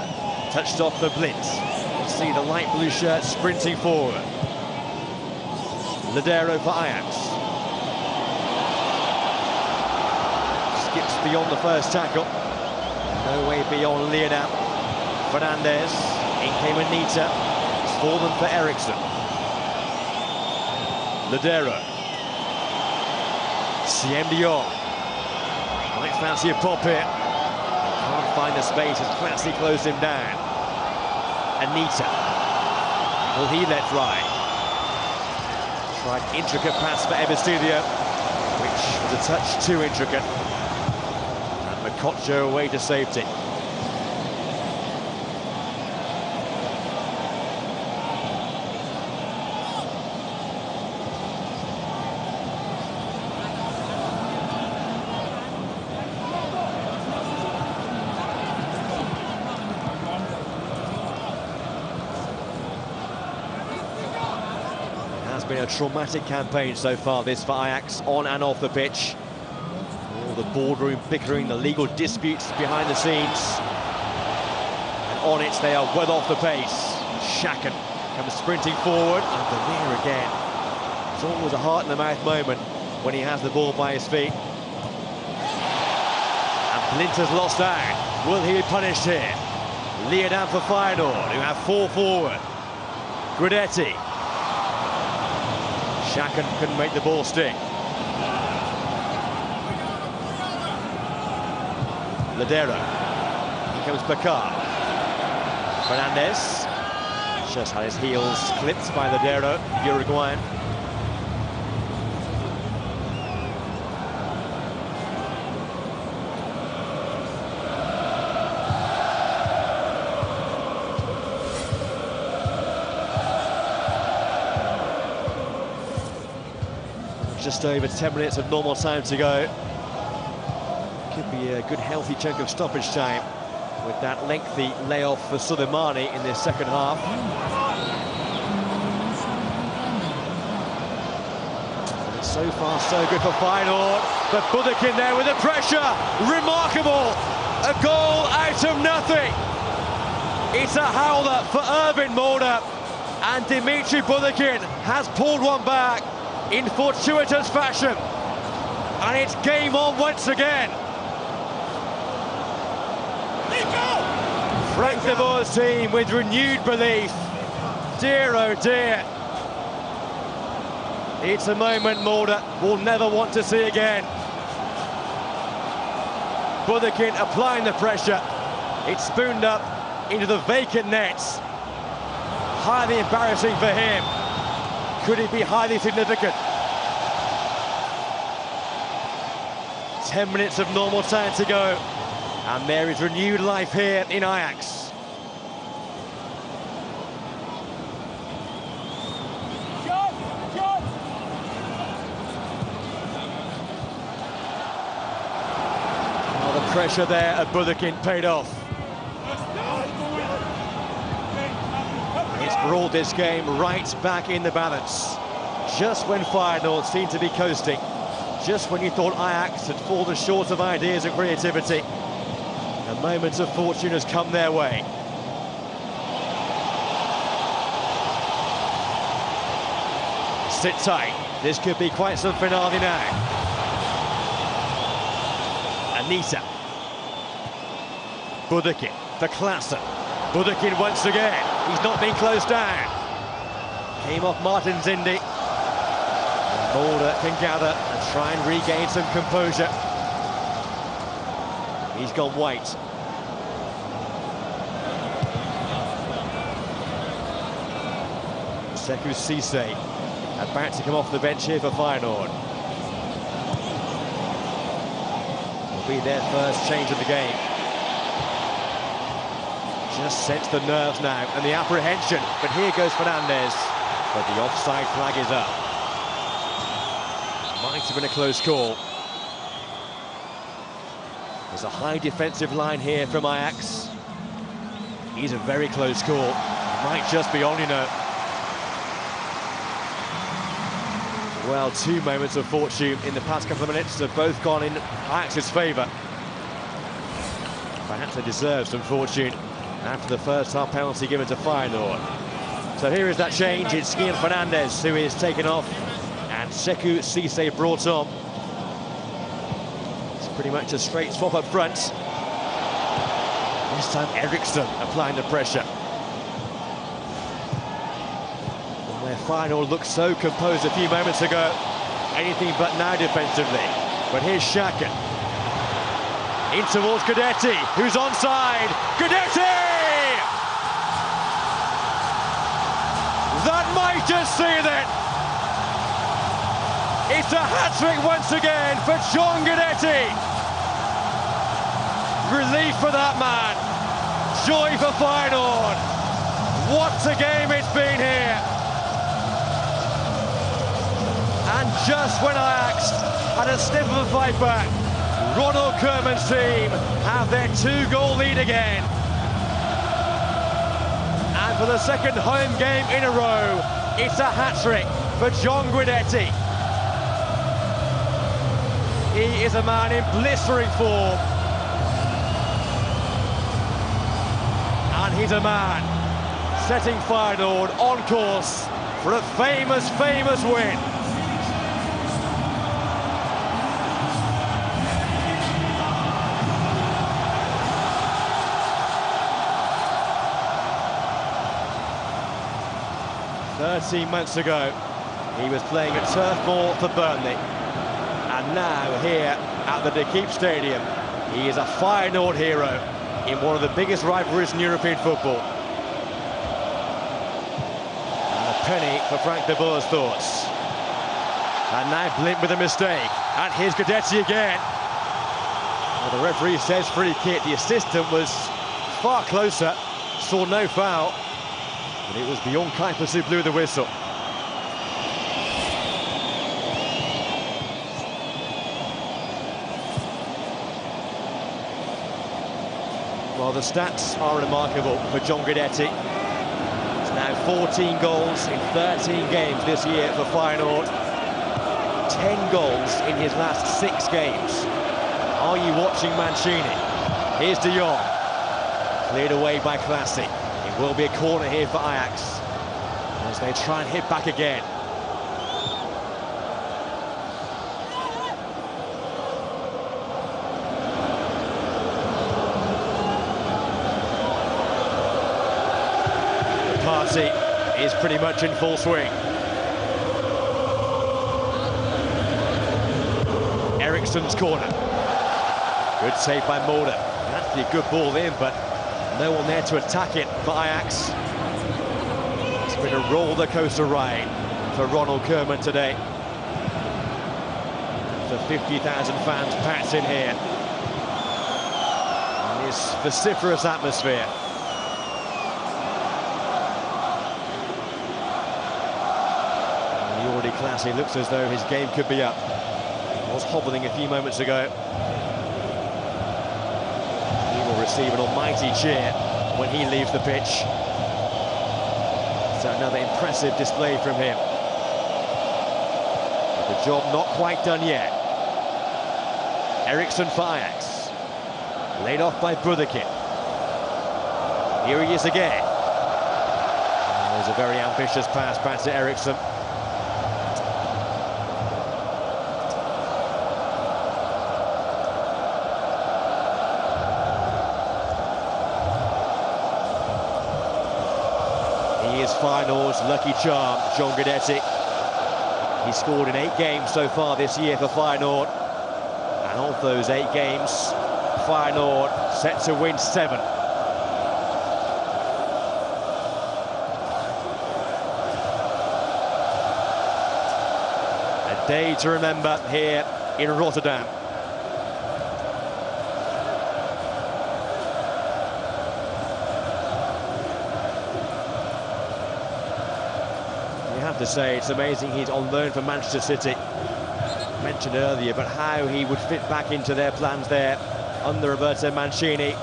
Touched off the Blitz. You see the light blue shirt sprinting forward. Ladero for Ajax. Skips beyond the first tackle. No way beyond Leonel. Fernandez. In came Anita. It's fallen for Eriksson. Ladero. Siem de Jong. fancy a pop here. Can't find the space as Classy closed him down. Anita. Will he let fly? Tried intricate pass for Ebestudio, which was a touch too intricate. And Mokotjo away to safety. It's been a traumatic campaign so far, this for Ajax, on and off the pitch. All the boardroom bickering, the legal disputes behind the scenes. And on it, they are well off the pace. Schaken comes sprinting forward, and Vermeer again. It's always a heart-in-the-mouth moment when he has the ball by his feet. And Blinter's lost out. Will he be punished here? Leerdam for Feyenoord, who have 4 forward. Guidetti. Schaken couldn't make the ball stick. Ladero. Here comes Bakar. Fernandez. Just had his heels clipped by Ladero, Uruguayan. Just over 10 minutes of normal time to go. Could be a good healthy chunk of stoppage time with that lengthy layoff for Suleimani in the second half. And so far so good for Feyenoord, but Budekin there with the pressure. Remarkable! A goal out of nothing. It's a howler for Erwin Mulder, and Dimitri Budekin has pulled one back in fortuitous fashion, and it's game on once again. Frank de Boer's team with renewed belief. Dear oh dear. It's a moment Mulder will never want to see again. Budekin applying the pressure. It's spooned up into the vacant nets. Highly embarrassing for him. Could it be highly significant? 10 minutes of normal time to go, and there is renewed life here in Ajax. Well, the pressure there at Budekin paid off. It's brought this game right back in the balance. Just when Feyenoord seemed to be coasting, just when you thought Ajax had fallen short of ideas and creativity, a moment of fortune has come their way. Sit tight, this could be quite some finale now. Anita. Budekin for Klaassen. Budekin once again. He's not been closed down. Came off Martin Zindi. Mulder can gather and try and regain some composure. He's gone white. Sekou Cisse about to come off the bench here for Feyenoord. Will be their first change of the game. Just sense the nerves now and the apprehension, but here goes Fernandez. But the offside flag is up. Might have been a close call. There's a high defensive line here from Ajax. He's a very close call. Might just be on, you know. Well, 2 moments of fortune in the past couple of minutes have both gone in Ajax's favour. Perhaps they deserve some fortune after the first half penalty given to Feyenoord. So here is that change. It's Skian Fernandez who is taken off, and Sekou Cisse brought on. It's pretty much a straight swap up front. This time Eriksson applying the pressure. And where Feyenoord looked so composed a few moments ago, anything but now defensively. But here's Schaken. In towards Guidetti, who's onside. Guidetti! That might just seal it. It's a hat-trick once again for John Guidetti. Relief for that man. Joy for Feyenoord. What a game it's been here. And just when Ajax had a sniff of a fight back, Ronald Koeman's team have their 2-goal lead again. And for the second home game in a row, it's a hat-trick for John Guidetti. He is a man in blistering form. And he's a man setting Feyenoord on course for a famous, famous win. Months ago, he was playing a turf ball for Burnley, and now here at the De Kuip Stadium, he is a Feyenoord hero in one of the biggest rivalries in European football. And a penny for Frank de Boer's thoughts. And now Blind with a mistake, and here's Guidetti again. Well, the referee says free kick. The assistant was far closer, saw no foul. But it was Bjorn Kuipers who blew the whistle. Well, the stats are remarkable for John Guidetti. It's now 14 goals in 13 games this year for Feyenoord. 10 goals in his last 6 games. Are you watching Mancini? Here's De Jong. Cleared away by Classy. It will be a corner here for Ajax as they try and hit back again. The party is pretty much in full swing. Eriksen's corner. Good save by Mulder. Actually a good ball in, but no one there to attack it for Ajax. It's been a roller coaster ride for Ronald Koeman today. The 50,000 fans packed in here. And this vociferous atmosphere. And the already Classy looks as though his game could be up. He was hobbling a few moments ago. Receive an almighty cheer when he leaves the pitch. So another impressive display from him. But the job not quite done yet. Eriksen for Ajax. Laid off by Brudderkin. Here he is again. And there's a very ambitious pass back to Eriksen. Feyenoord's lucky charm, John Guidetti. He's scored in 8 games so far this year for Feyenoord. And of those 8 games, Feyenoord set to win 7. A day to remember here in Rotterdam. To say it's amazing he's on loan for Manchester City. Mentioned earlier, but how he would fit back into their plans there under Roberto Mancini,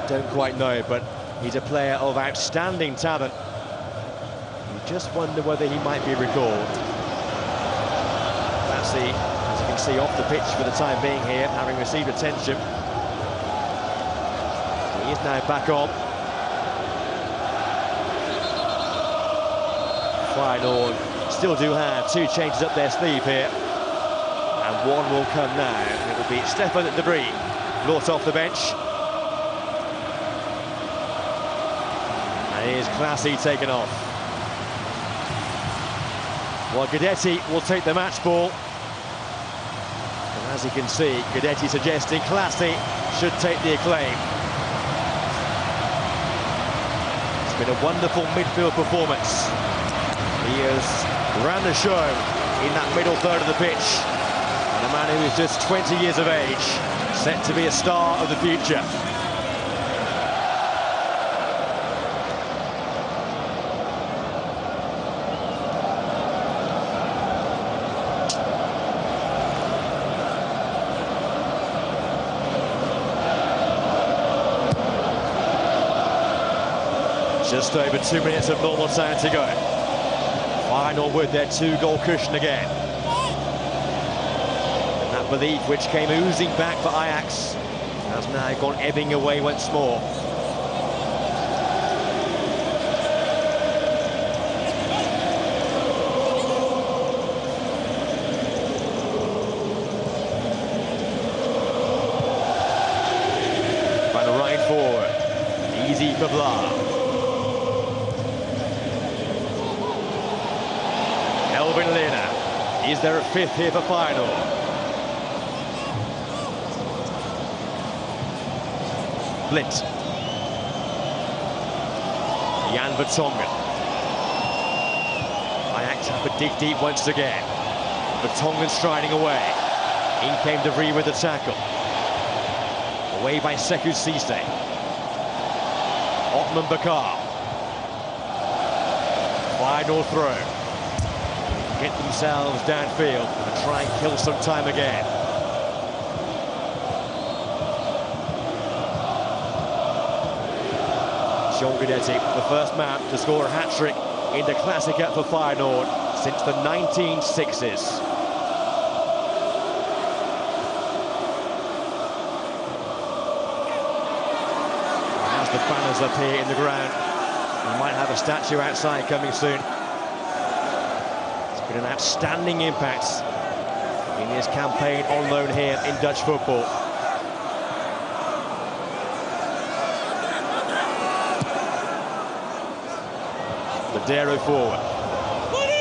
don't quite know, but he's a player of outstanding talent. You just wonder whether he might be recalled. Classy, as you can see, off the pitch for the time being here, having received attention. He is now back on. Feyenoord still do have 2 changes up their sleeve here, and one will come now. It will be Stefan de Vrij brought off the bench, and here's Classy taken off. Well, Guidetti will take the match ball, and As you can see, Guidetti suggesting Classy should take the acclaim. It's been a wonderful midfield performance. He has ran the show in that middle third of the pitch. And a man who is just 20 years of age, set to be a star of the future. Just over 2 minutes of normal time to go. Feyenoord with their 2-goal cushion again. And that belief which came oozing back for Ajax has now gone ebbing away once more. Van Rijn forward. Easy for Blah. Is there a fifth here for Feyenoord? Blind. Jan Vertonghen. Ajax have to dig deep once again. Vertonghen striding away. In came De Vrij with the tackle. Away by Sekou Cisse. Otman Bakar. Feyenoord throw. Get themselves downfield and try and kill some time again. John Guidetti, the first man to score a hat-trick in the Classica for Feyenoord since the 1960s. As the banners up here in the ground, we might have a statue outside coming soon. Been an outstanding impact in his campaign on loan here in Dutch football. Ladero forward.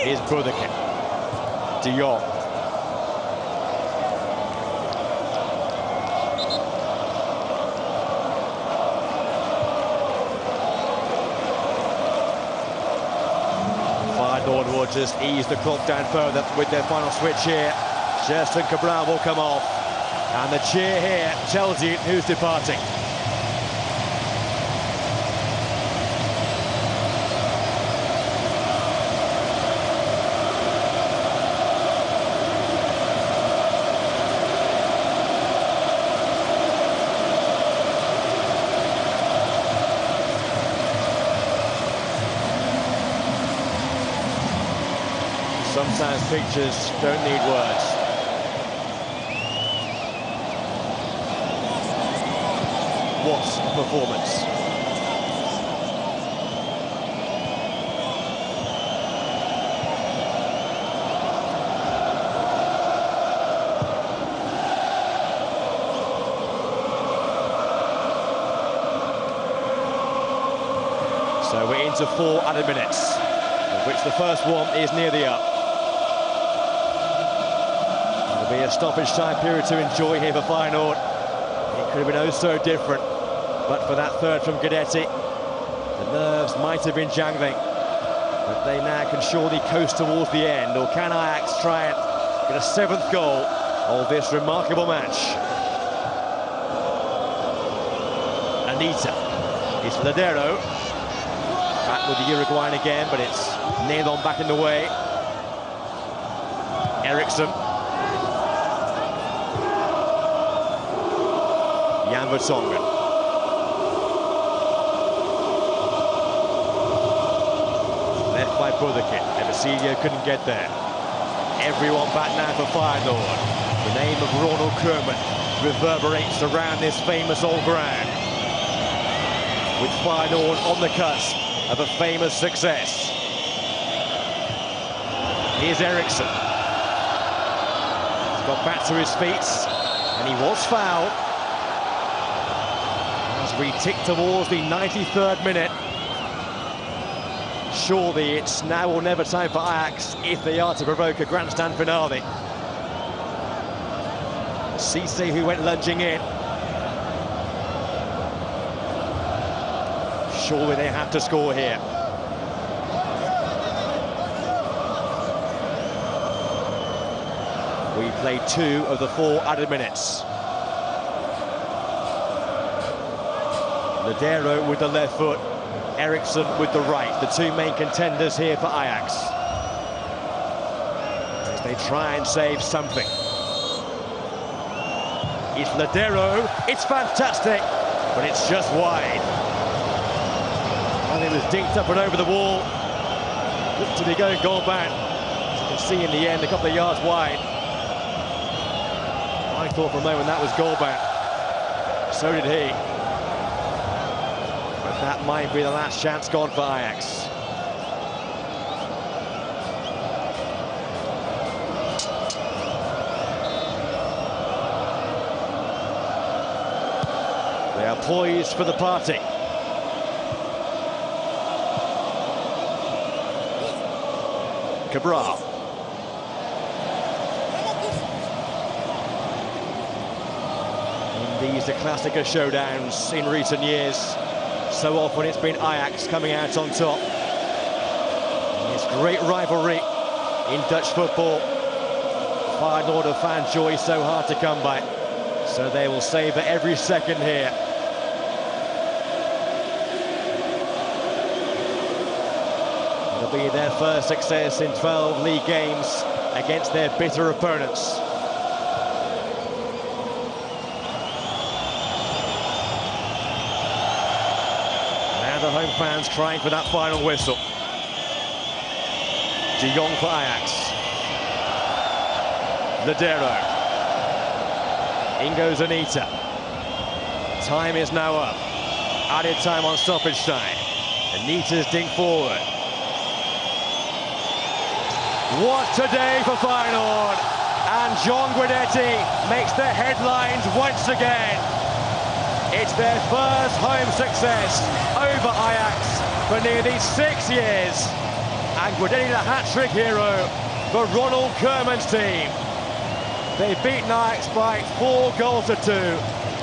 Here's Brotherkin. De Jong. Feyenoord will just ease the clock down further with their final switch here. Justin Cabral will come off. And the cheer here tells you who's departing. Sometimes pictures don't need words. What a performance. So we're into 4 added minutes, of which the first one is near the up. Be a stoppage time period to enjoy here for Feyenoord. It could have been oh so different, but for that third from Guidetti, the nerves might have been jangling, but they now can surely coast towards the end. Or can Ajax try and get a 7th goal of this remarkable match? Anita is Ladero. Back with the Uruguayan again, but it's nailed on back in the way. Eriksson. Jan Vertonghen. Left by Brotherkin. Ebesilio couldn't get there. Everyone back now for Feyenoord. The name of Ronald Koeman reverberates around this famous old ground. With Feyenoord on the cusp of a famous success. Here's Eriksson. He's got back to his feet, and he was fouled. As we tick towards the 93rd minute. Surely it's now or never time for Ajax if they are to provoke a grandstand finale. Cisse, who went lunging in. Surely they have to score here. We played 2 of the 4 added minutes. Ladero with the left foot, Eriksson with the right, the 2 main contenders here for Ajax. As they try and save something. It's Ladero, it's fantastic, but it's just wide. And it was dinked up and over the wall. Looked to be going goal bound. As you can see in the end, a couple of yards wide. I thought for a moment that was goal bound. So did he. But that might be the last chance gone for Ajax. They are poised for the party. Cabral. In these, the Classica showdowns in recent years, so often it's been Ajax coming out on top. And this great rivalry in Dutch football. Feyenoord of fan joy so hard to come by. So they will savour every second here. It'll be their first success in 12 league games against their bitter opponents. Now the home fans crying for that final whistle. De Jong for Ajax. Ladero. In goes Anita. Time is now up. Added time on stoppage time. Anita's dink forward. What a day for Feyenoord. And John Guidetti makes the headlines once again. It's their first home success over Ajax for nearly 6 years. And Guidetti the hat-trick hero for Ronald Koeman's team. They've beaten Ajax by 4 goals to 2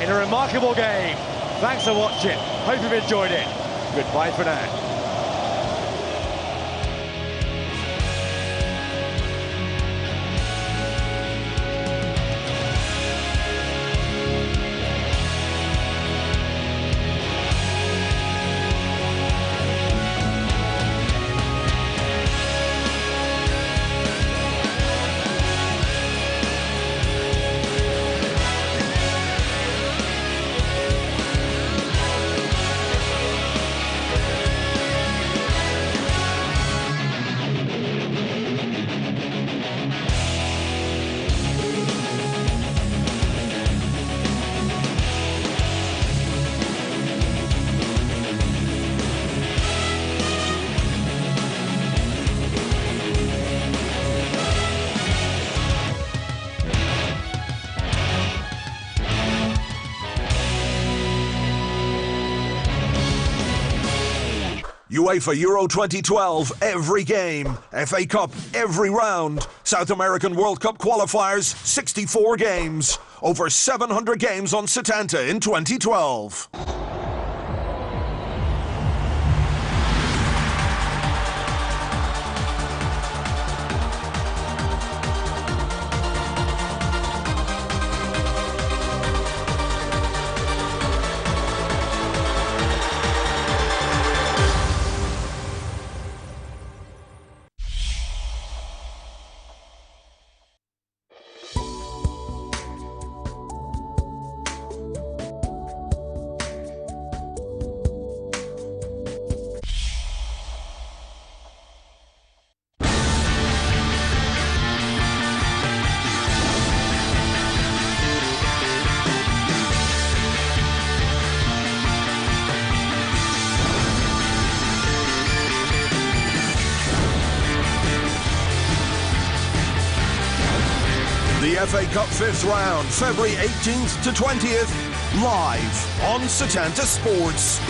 in a remarkable game. Thanks for watching. Hope you've enjoyed it. Goodbye for now. UEFA Euro 2012, every game. FA Cup, every round. South American World Cup qualifiers, 64 games. Over 700 games on Setanta in 2012. The FA Cup 5th round, February 18th to 20th, live on Setanta Sports.